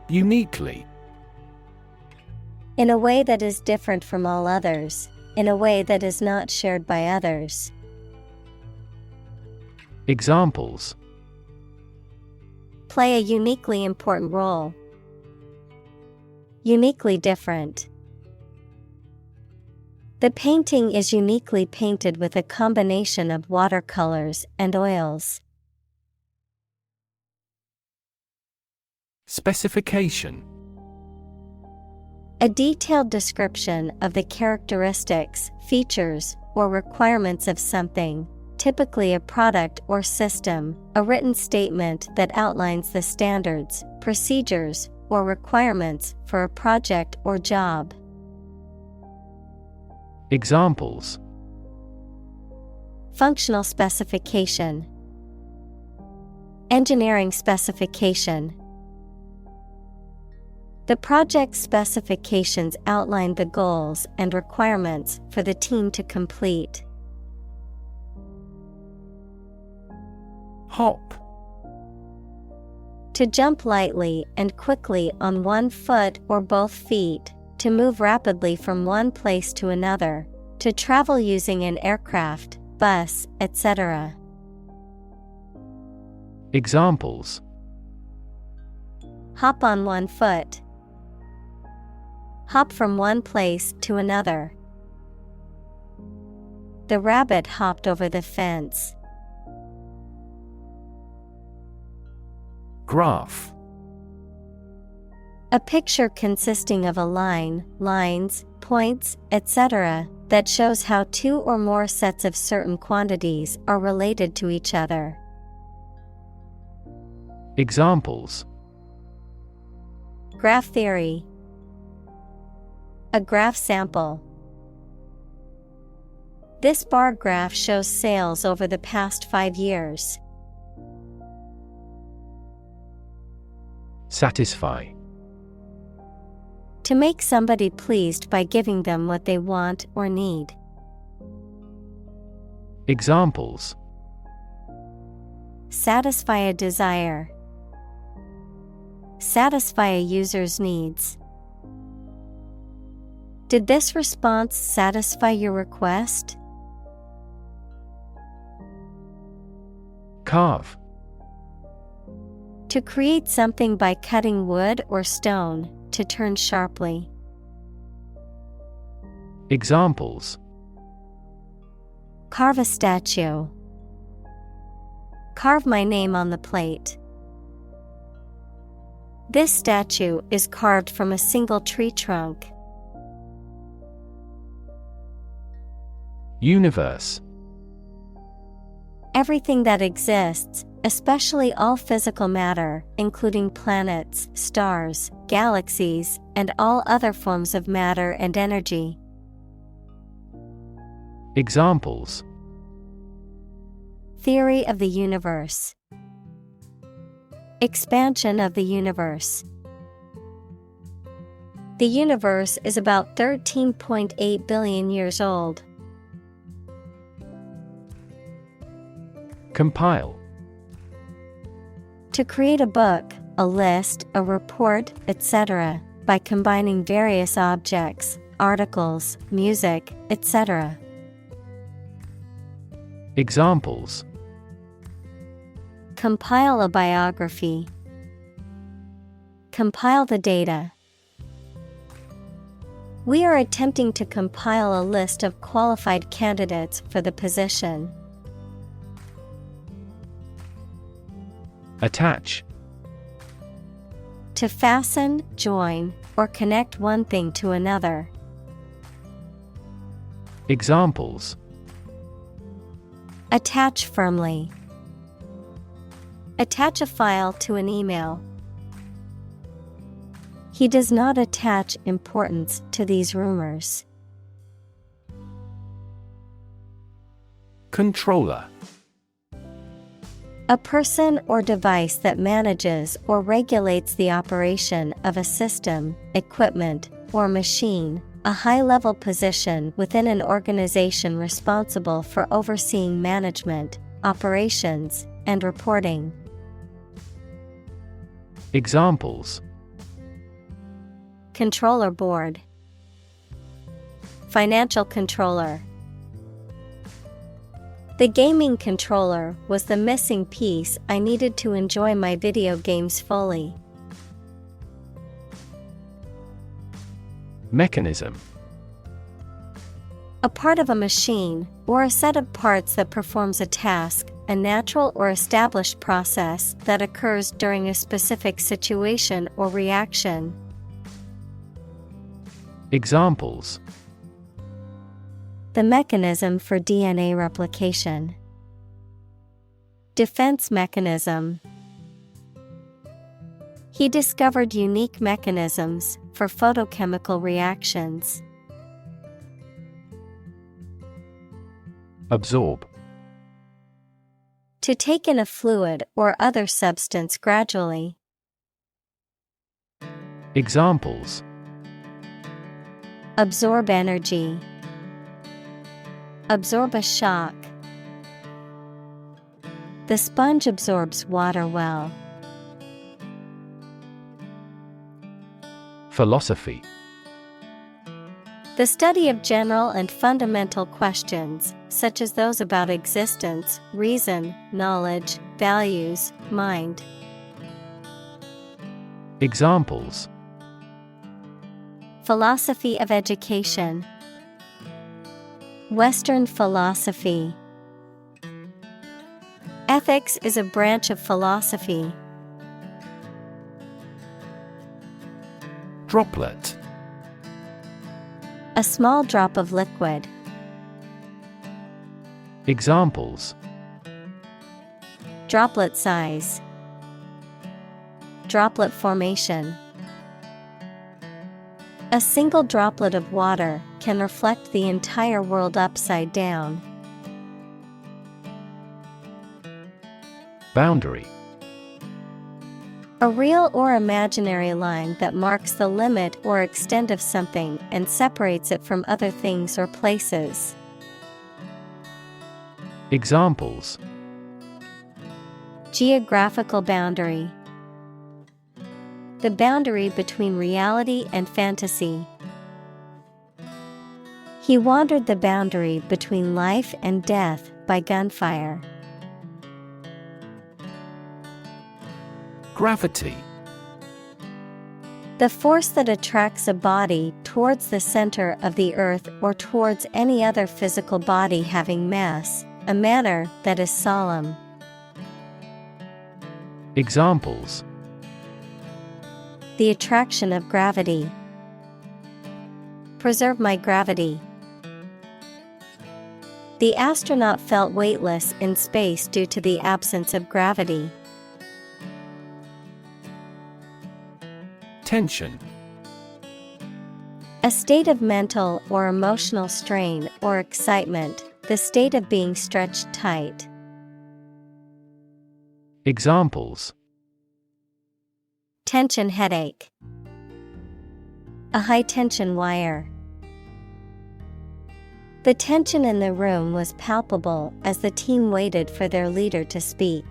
Uniquely. In a way that is different from all others, in a way that is not shared by others. Examples: Play a uniquely important role. Uniquely different. The painting is uniquely painted with a combination of watercolors and oils. Specification. A detailed description of the characteristics, features, or requirements of something, typically a product or system, a written statement that outlines the standards, procedures, or requirements for a project or job. Examples: Functional specification. Engineering specification. The project specifications outline the goals and requirements for the team to complete. Hop. To jump lightly and quickly on one foot or both feet, to move rapidly from one place to another, to travel using an aircraft, bus, etc. Examples: Hop on one foot. Hop from one place to another. The rabbit hopped over the fence. Graph. A picture consisting of a line, lines, points, etc., that shows how two or more sets of certain quantities are related to each other. Examples: Graph theory. A graph sample. This bar graph shows sales over the past 5 years. Satisfy. To make somebody pleased by giving them what they want or need. Examples: satisfy a desire, satisfy a user's needs. Did this response satisfy your request? Carve. To create something by cutting wood or stone, to turn sharply. Examples: carve a statue, carve my name on the plate. This statue is carved from a single tree trunk. Universe. Everything that exists, especially all physical matter, including planets, stars, galaxies, and all other forms of matter and energy. Examples: theory of the universe, expansion of the universe. The universe is about 13.8 billion years old. Compile. To create a book, a list, a report, etc., by combining various objects, articles, music, etc. Examples: compile a biography, compile the data. We are attempting to compile a list of qualified candidates for the position. Attach. To fasten, join, or connect one thing to another. Examples: attach firmly, attach a file to an email. He does not attach importance to these rumors. Controller. A person or device that manages or regulates the operation of a system, equipment, or machine, a high-level position within an organization responsible for overseeing management, operations, and reporting. Examples: controller board, financial controller. The gaming controller was the missing piece I needed to enjoy my video games fully. Mechanism. A part of a machine, or a set of parts that performs a task, a natural or established process that occurs during a specific situation or reaction. Examples: the mechanism for DNA replication, defense mechanism. He discovered unique mechanisms for photochemical reactions. Absorb. To take in a fluid or other substance gradually. Examples: absorb energy, absorb a shock. The sponge absorbs water well. Philosophy. The study of general and fundamental questions, such as those about existence, reason, knowledge, values, mind. Examples: philosophy of education, Western philosophy. Ethics is a branch of philosophy. Droplet. A small drop of liquid. Examples: droplet size, droplet formation. A single droplet of water can reflect the entire world upside down. Boundary. A real or imaginary line that marks the limit or extent of something and separates it from other things or places. Examples: geographical boundary, the boundary between reality and fantasy. He wandered the boundary between life and death by gunfire. Gravity. The force that attracts a body towards the center of the earth or towards any other physical body having mass, a manner that is solemn. Examples: the attraction of gravity. Preserve my gravity. The astronaut felt weightless in space due to the absence of gravity. Tension. A state of mental or emotional strain or excitement, the state of being stretched tight. Examples: tension headache, a high-tension wire. The tension in the room was palpable as the team waited for their leader to speak.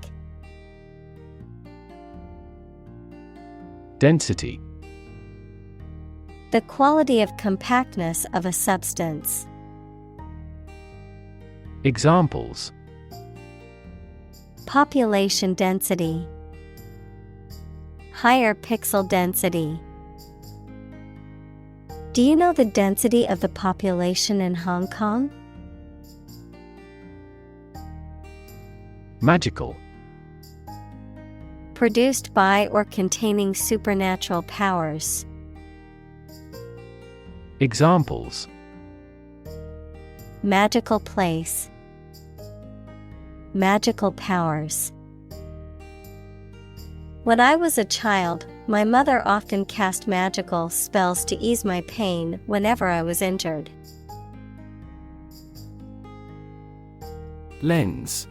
Density. The quality of compactness of a substance. Examples: population density, higher pixel density. Do you know the density of the population in Hong Kong? Magical. Produced by or containing supernatural powers. Examples: magical place, magical powers. When I was a child, my mother often cast magical spells to ease my pain whenever I was injured. Lens.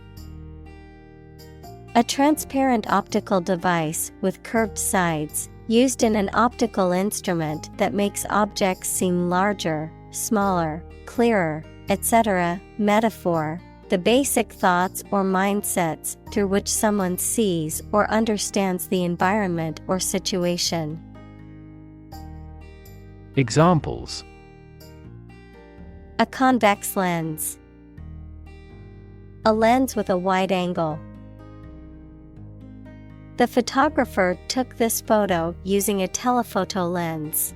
A transparent optical device with curved sides, used in an optical instrument that makes objects seem larger, smaller, clearer, etc. Metaphor: the basic thoughts or mindsets through which someone sees or understands the environment or situation. Examples: a convex lens, a lens with a wide angle. The photographer took this photo using a telephoto lens.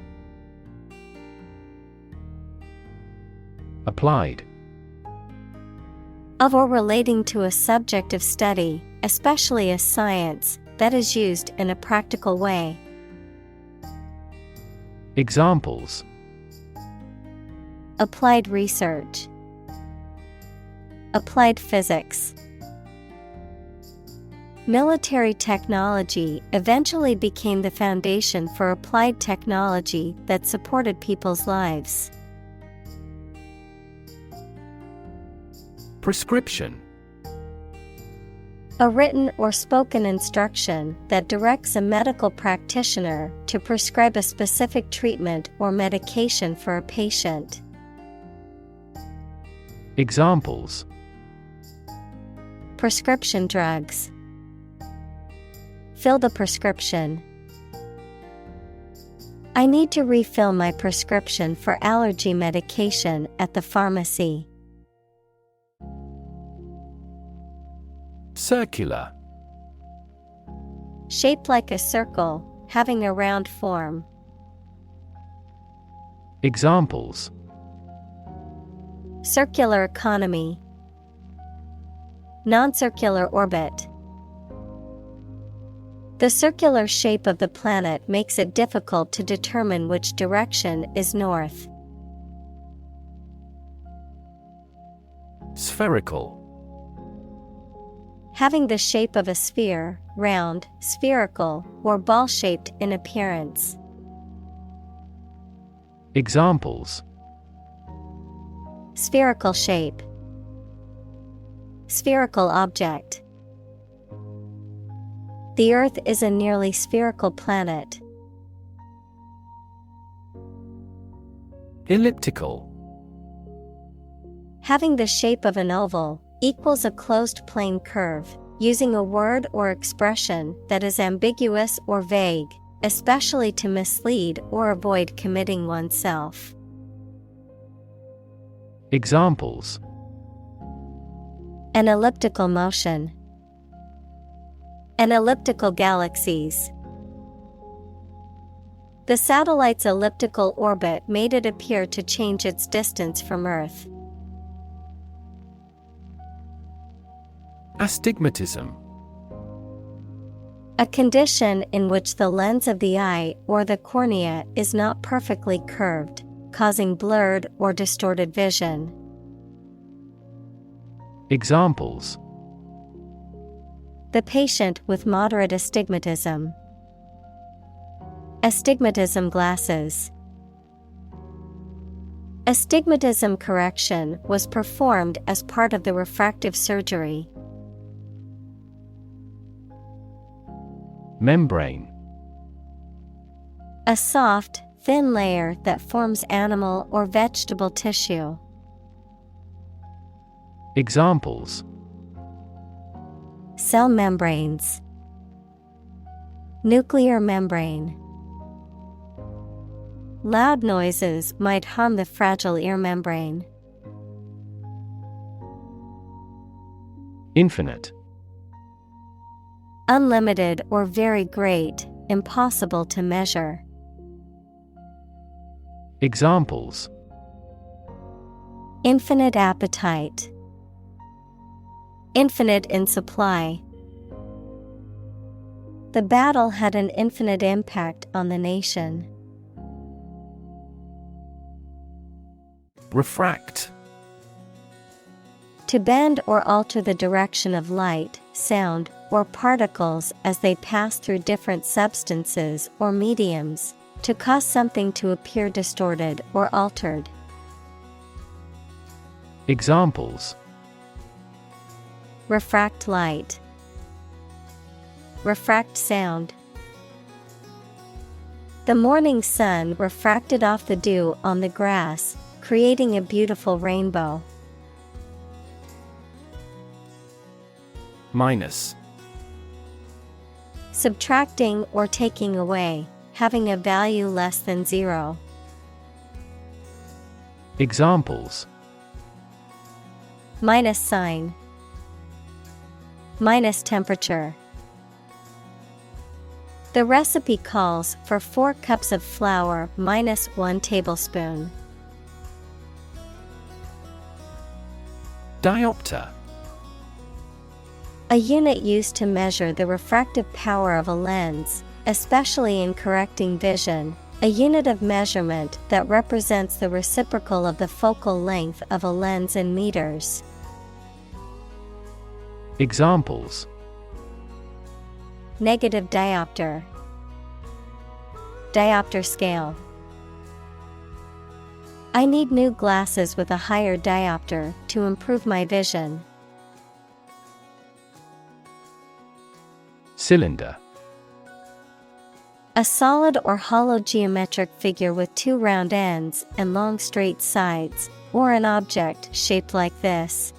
Applied. Of or relating to a subject of study, especially a science, that is used in a practical way. Examples: applied research, applied physics. Military technology eventually became the foundation for applied technology that supported people's lives. Prescription. A written or spoken instruction that directs a medical practitioner to prescribe a specific treatment or medication for a patient. Examples: prescription drugs. Fill the prescription. I need to refill my prescription for allergy medication at the pharmacy. Circular. Shaped like a circle, having a round form. Examples: circular economy, non-circular orbit. The circular shape of the planet makes it difficult to determine which direction is north. Spherical. Having the shape of a sphere, round, spherical, or ball-shaped in appearance. Examples: spherical shape, spherical object. The Earth is a nearly spherical planet. Elliptical. Having the shape of an oval, equals a closed plane curve, using a word or expression that is ambiguous or vague, especially to mislead or avoid committing oneself. Examples: An elliptical motion. An elliptical galaxies. The satellite's elliptical orbit made it appear to change its distance from Earth. Astigmatism. A condition in which the lens of the eye or the cornea is not perfectly curved, causing blurred or distorted vision. Examples: The patient with moderate astigmatism. Astigmatism glasses. Astigmatism correction was performed as part of the refractive surgery. Membrane. A soft, thin layer that forms animal or vegetable tissue. Examples: Cell membranes. Nuclear membrane. Loud noises might harm the fragile ear membrane. Infinite. Unlimited or very great, impossible to measure. Examples: Infinite appetite. Infinite in supply. The battle had an infinite impact on the nation. Refract. To bend or alter the direction of light, sound, or particles as they pass through different substances or mediums, to cause something to appear distorted or altered. Examples: Refract light. Refract sound. The morning sun refracted off the dew on the grass, creating a beautiful rainbow. Minus. Subtracting or taking away, having a value less than zero. Examples: Minus sign. Minus temperature. The recipe calls for 4 cups of flour minus 1 tablespoon. Diopter. A unit used to measure the refractive power of a lens, especially in correcting vision, a unit of measurement that represents the reciprocal of the focal length of a lens in meters. Examples: Negative diopter. Diopter scale. I need new glasses with a higher diopter to improve my vision. Cylinder. A solid or hollow geometric figure with 2 round ends and long straight sides, or an object shaped like this.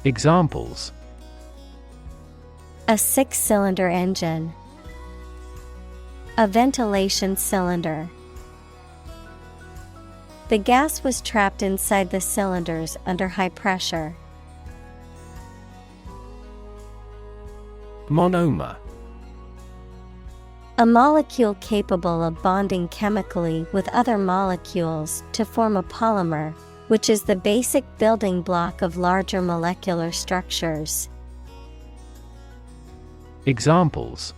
Examples: A 6-cylinder engine. A ventilation cylinder. The gas was trapped inside the cylinders under high pressure. Monomer. A molecule capable of bonding chemically with other molecules to form a polymer, which is the basic building block of larger molecular structures. Examples: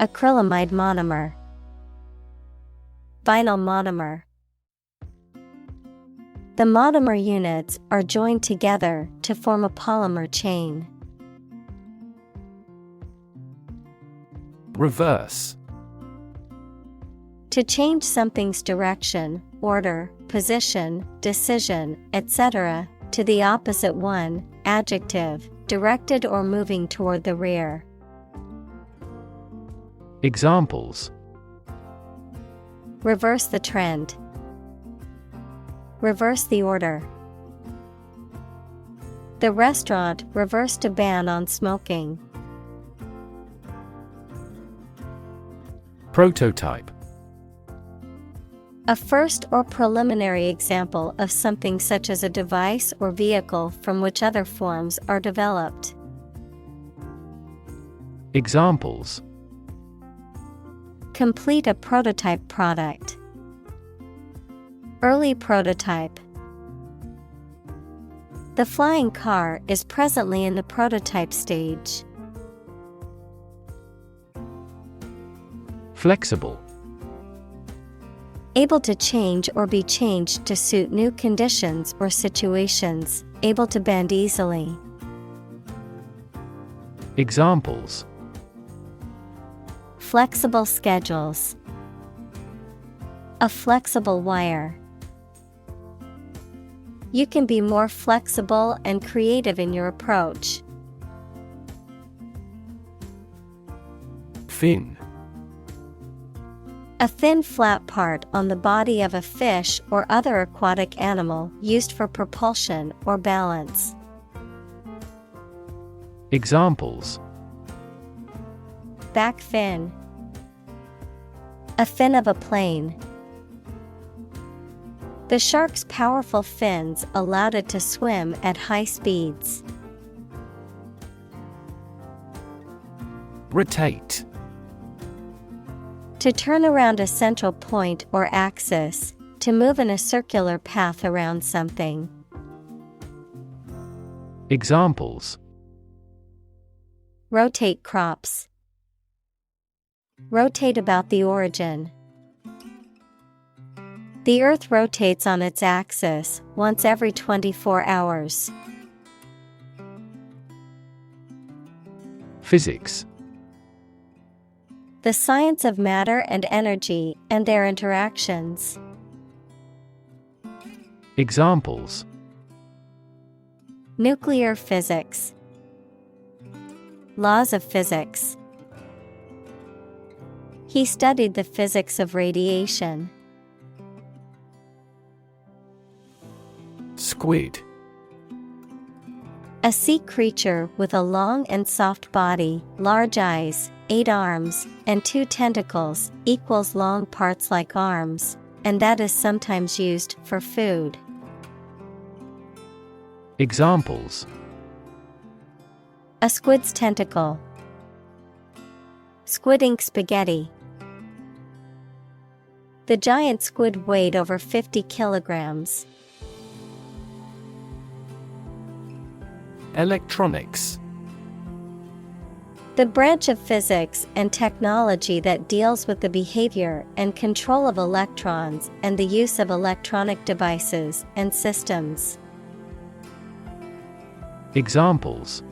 Acrylamide monomer. Vinyl monomer. The monomer units are joined together to form a polymer chain. Reverse. To change something's direction, order, position, decision, etc., to the opposite one, adjective, directed or moving toward the rear. Examples: Reverse the trend. Reverse the order. The restaurant reversed a ban on smoking. Prototype. A first or preliminary example of something such as a device or vehicle from which other forms are developed. Examples: Complete a prototype product. Early prototype. The flying car is presently in the prototype stage. Flexible. Able to change or be changed to suit new conditions or situations, able to bend easily. Examples: Flexible schedules. A flexible wire. You can be more flexible and creative in your approach. Fin. A thin flat part on the body of a fish or other aquatic animal used for propulsion or balance. Examples: Back fin. A fin of a plane. The shark's powerful fins allowed it to swim at high speeds. Rotate. To turn around a central point or axis, to move in a circular path around something. Examples: Rotate crops. Rotate about the origin. The Earth rotates on its axis once every 24 hours. Physics. The science of matter and energy and their interactions. Examples: Nuclear physics. Laws of physics. He studied the physics of radiation. Squid. A sea creature with a long and soft body, large eyes, 8 arms, and 2 tentacles, equals long parts like arms, and that is sometimes used for food. Examples: A squid's tentacle. Squid ink spaghetti. The giant squid weighed over 50 kilograms. Electronics. The branch of physics and technology that deals with the behavior and control of electrons and the use of electronic devices and systems. Examples: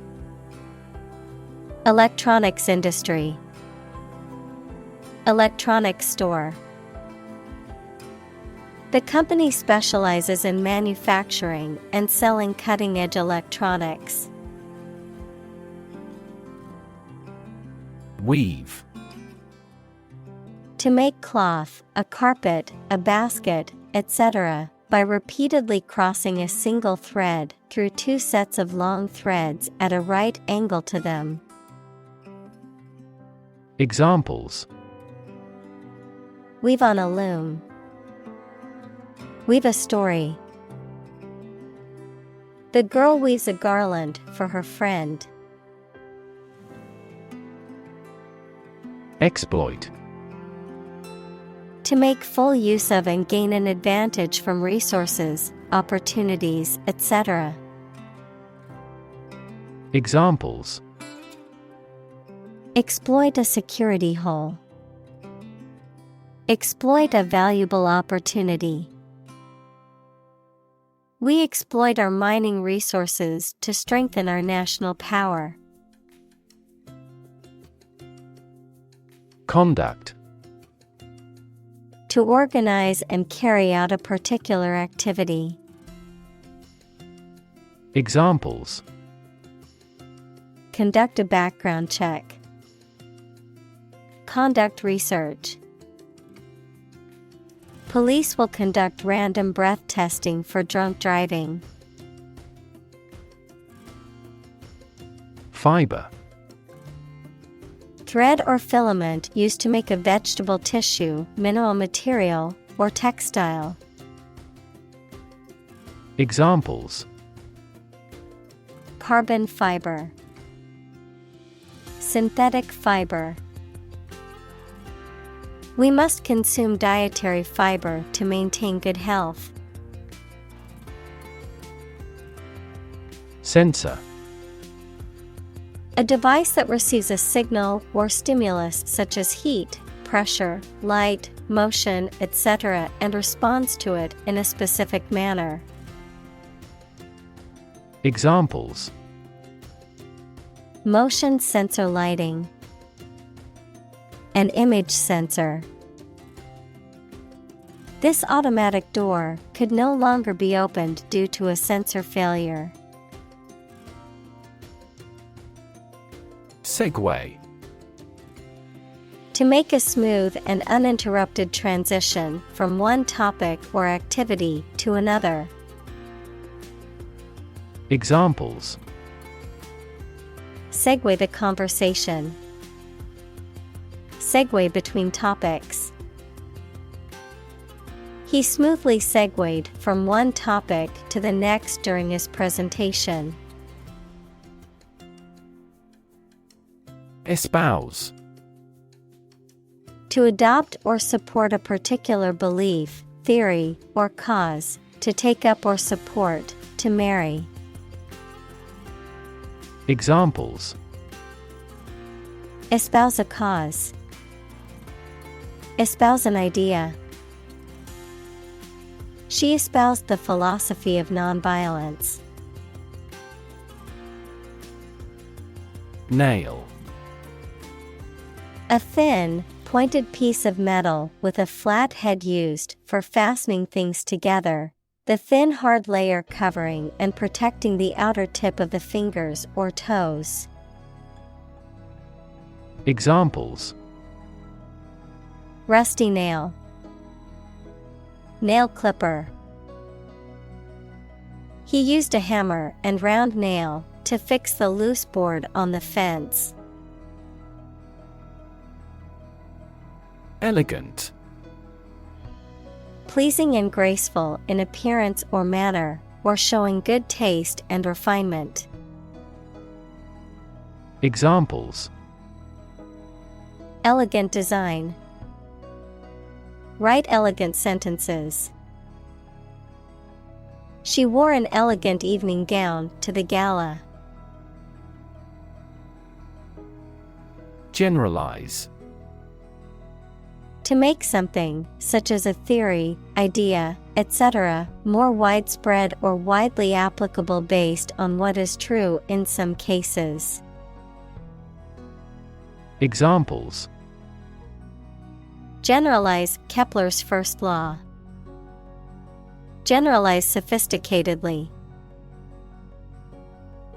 Electronics industry. Electronics store. The company specializes in manufacturing and selling cutting-edge electronics. Weave. To make cloth, a carpet, a basket, etc., by repeatedly crossing a single thread through 2 sets of long threads at a right angle to them. Examples: Weave on a loom. Weave a story. The girl weaves a garland for her friend. Exploit. To make full use of and gain an advantage from resources, opportunities, etc. Examples: Exploit a security hole. Exploit a valuable opportunity. We exploit our mining resources to strengthen our national power. Conduct. To organize and carry out a particular activity. Examples: Conduct a background check. Conduct research. Police will conduct random breath testing for drunk driving. Fiber. Thread or filament used to make a vegetable tissue, mineral material, or textile. Examples: Carbon fiber. Synthetic fiber. We must consume dietary fiber to maintain good health. Sensor. A device that receives a signal or stimulus such as heat, pressure, light, motion, etc., and responds to it in a specific manner. Examples: Motion sensor lighting. An image sensor. This automatic door could no longer be opened due to a sensor failure. Segue. To make a smooth and uninterrupted transition from one topic or activity to another. Examples: Segue the conversation. Segue between topics. He smoothly segued from one topic to the next during his presentation. Espouse. To adopt or support a particular belief, theory, or cause, to take up or support, to marry. Examples: Espouse a cause. Espouse an idea. She espoused the philosophy of nonviolence. Nail. A thin, pointed piece of metal with a flat head used for fastening things together, the thin hard layer covering and protecting the outer tip of the fingers or toes. Examples: Rusty nail. Nail clipper. He used a hammer and round nail to fix the loose board on the fence. Elegant. Pleasing and graceful in appearance or manner, or showing good taste and refinement. Examples: Elegant design. Write elegant sentences. She wore an elegant evening gown to the gala. Generalize. To make something, such as a theory, idea, etc., more widespread or widely applicable based on what is true in some cases. Examples: Generalize Kepler's first law. Generalize sophisticatedly.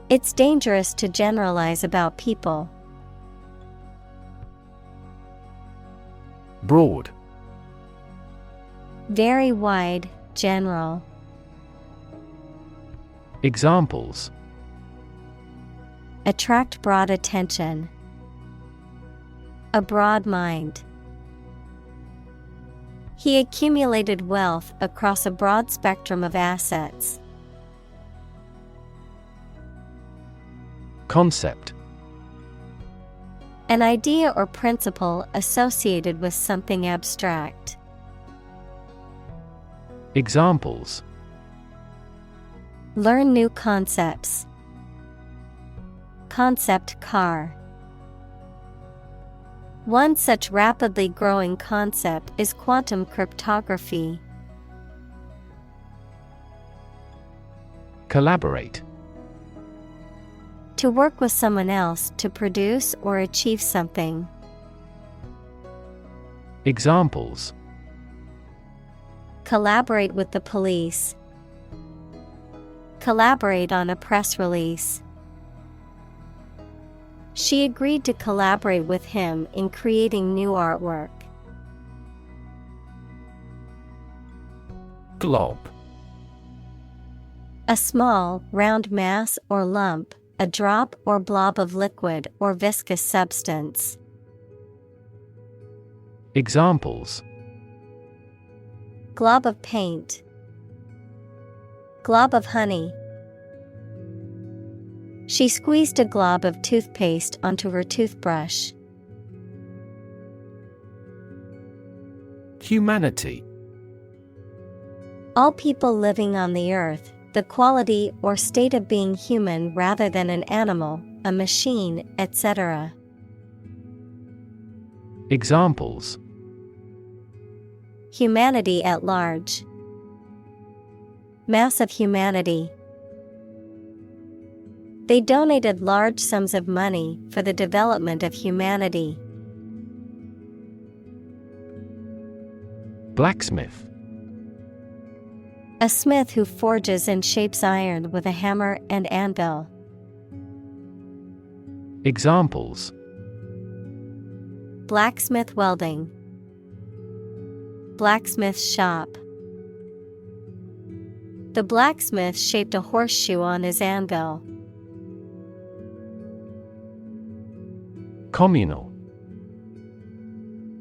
It's dangerous to generalize about people. Broad. Very wide, general. Examples: Attract broad attention. A broad mind. He accumulated wealth across a broad spectrum of assets. Concept. An idea or principle associated with something abstract. Examples: Learn new concepts. Concept car. One such rapidly growing concept is quantum cryptography. Collaborate. To work with someone else to produce or achieve something. Examples: Collaborate with the police. Collaborate on a press release. She agreed to collaborate with him in creating new artwork. Glob. A small, round mass or lump, a drop or blob of liquid or viscous substance. Examples: Glob of paint. Glob of honey. She squeezed a glob of toothpaste onto her toothbrush. Humanity. All people living on the earth, the quality or state of being human rather than an animal, a machine, etc. Examples: Humanity at large. Mass of humanity. They donated large sums of money for the development of humanity. Blacksmith. A smith who forges and shapes iron with a hammer and anvil. Examples: Blacksmith welding. Blacksmith's shop. The blacksmith shaped a horseshoe on his anvil. Communal.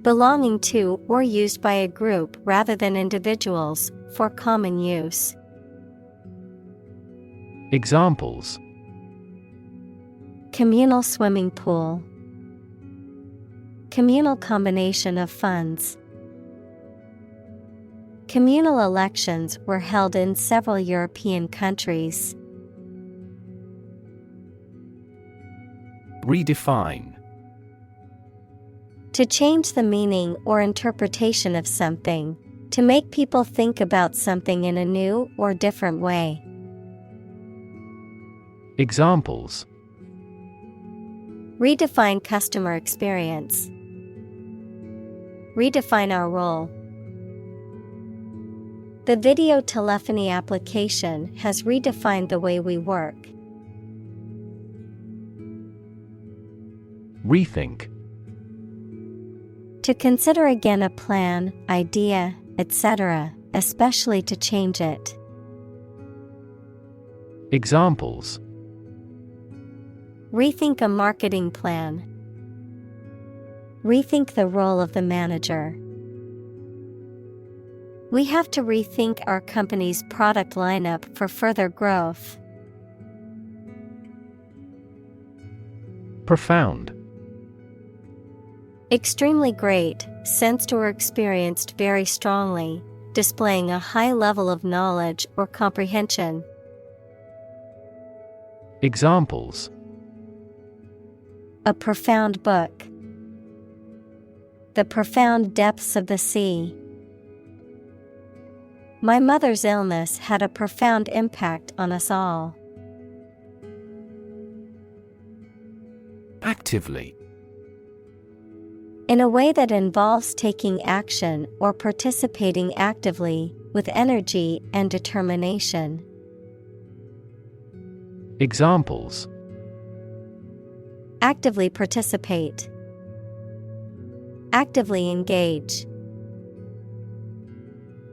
Belonging to or used by a group rather than individuals, for common use. Examples: Communal swimming pool. Communal combination of funds. Communal elections were held in several European countries. Redefine. To change the meaning or interpretation of something, to make people think about something in a new or different way. Examples: Redefine customer experience. Redefine our role. The video telephony application has redefined the way we work. Rethink. To consider again a plan, idea, etc., especially to change it. Examples: Rethink a marketing plan. Rethink the role of the manager. We have to rethink our company's product lineup for further growth. Profound. Extremely great, sensed or experienced very strongly, displaying a high level of knowledge or comprehension. Examples: A profound book. The profound depths of the sea. My mother's illness had a profound impact on us all. Actively. In a way that involves taking action or participating actively, with energy and determination. Examples: Actively participate. Actively engage.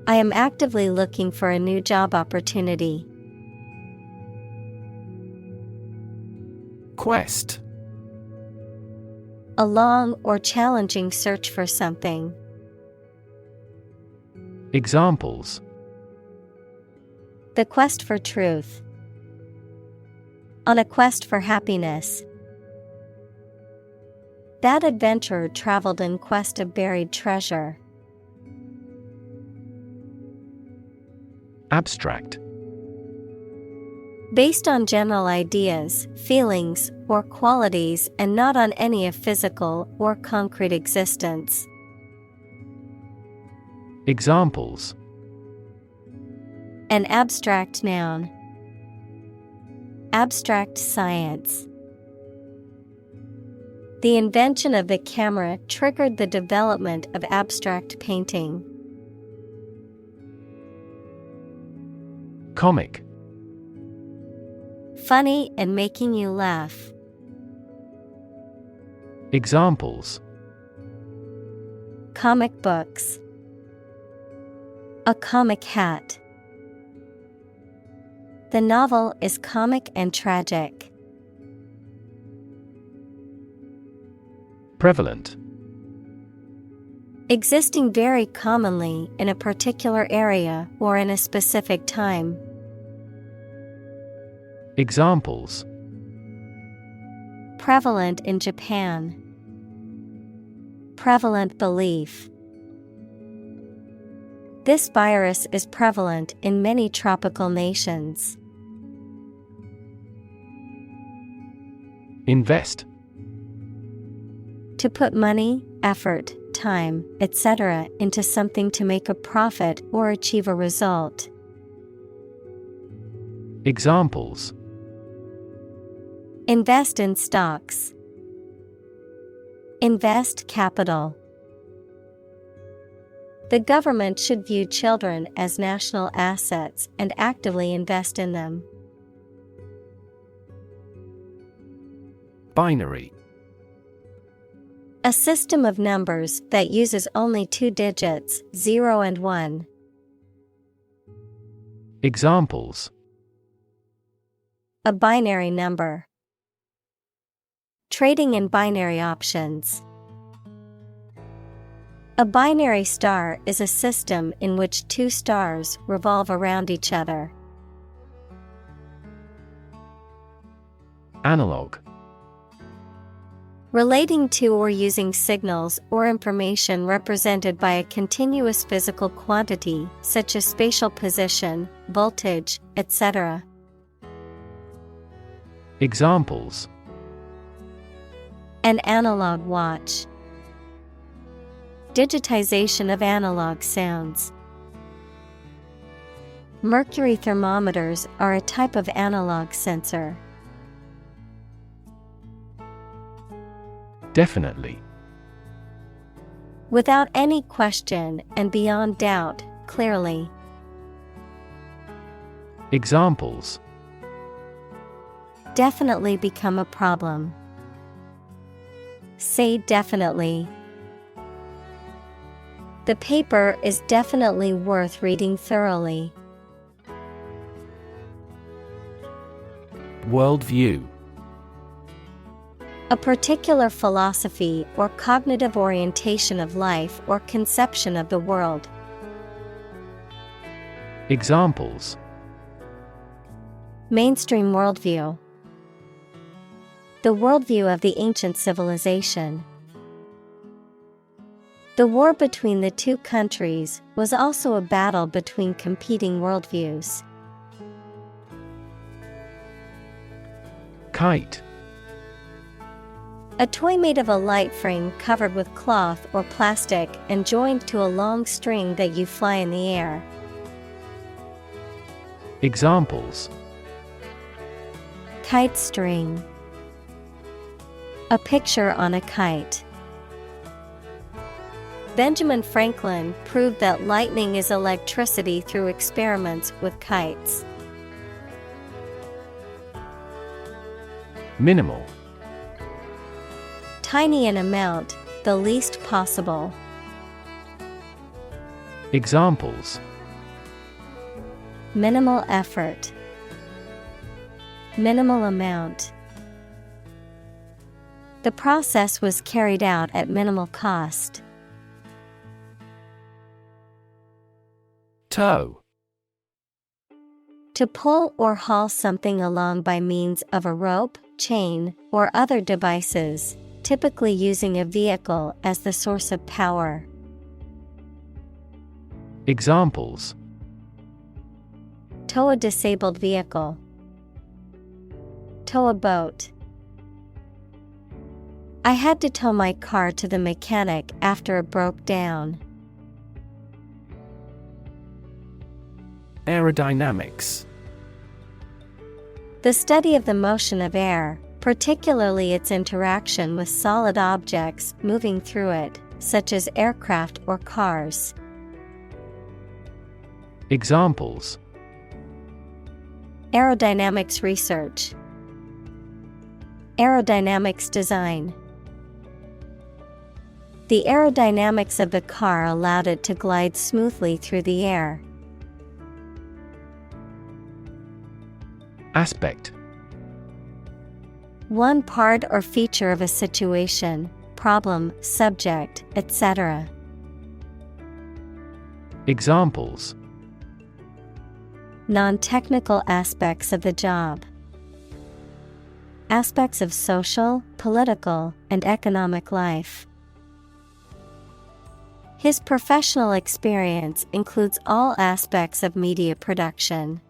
I am actively looking for a new job opportunity. Quest. A long or challenging search for something. Examples: The quest for truth. On a quest for happiness. That adventurer traveled in quest of buried treasure. Abstract. Based on general ideas, feelings, or qualities and not on any of physical or concrete existence. Examples: An abstract noun. Abstract science. The invention of the camera triggered the development of abstract painting. Comic. Funny and making you laugh. Examples: Comic books. A comic hat. The novel is comic and tragic. Prevalent. Existing very commonly in a particular area or in a specific time. Examples: Prevalent in Japan. Prevalent belief. This virus is prevalent in many tropical nations. Invest. To put money, effort, time, etc. into something to make a profit or achieve a result. Examples: Invest in stocks. Invest capital. The government should view children as national assets and actively invest in them. Binary. A system of numbers that uses only two digits, 0 and 1. Examples: A binary number. Trading in binary options. A binary star is a system in which two stars revolve around each other. Analog. Relating to or using signals or information represented by a continuous physical quantity, such as spatial position, voltage, etc. Examples: An analog watch. Digitization of analog sounds. Mercury thermometers are a type of analog sensor. Definitely. Without any question and beyond doubt, clearly. Examples: Definitely become a problem. Say definitely. The paper is definitely worth reading thoroughly. Worldview. A particular philosophy or cognitive orientation of life or conception of the world. Examples: Mainstream worldview. The worldview of the ancient civilization. The war between the two countries was also a battle between competing worldviews. Kite. A toy made of a light frame covered with cloth or plastic and joined to a long string that you fly in the air. Examples: Kite string. A picture on a kite. Benjamin Franklin proved that lightning is electricity through experiments with kites. Minimal. Tiny in amount, the least possible. Examples: Minimal effort. Minimal amount. The process was carried out at minimal cost. Tow. To pull or haul something along by means of a rope, chain, or other devices, typically using a vehicle as the source of power. Examples: Tow a disabled vehicle. Tow a boat. I had to tow my car to the mechanic after it broke down. Aerodynamics. The study of the motion of air, particularly its interaction with solid objects moving through it, such as aircraft or cars. Examples: Aerodynamics research. Aerodynamics design. The aerodynamics of the car allowed it to glide smoothly through the air. Aspect. One part or feature of a situation, problem, subject, etc. Examples: non-technical aspects of the job. Aspects of social, political, and economic life. His professional experience includes all aspects of media production.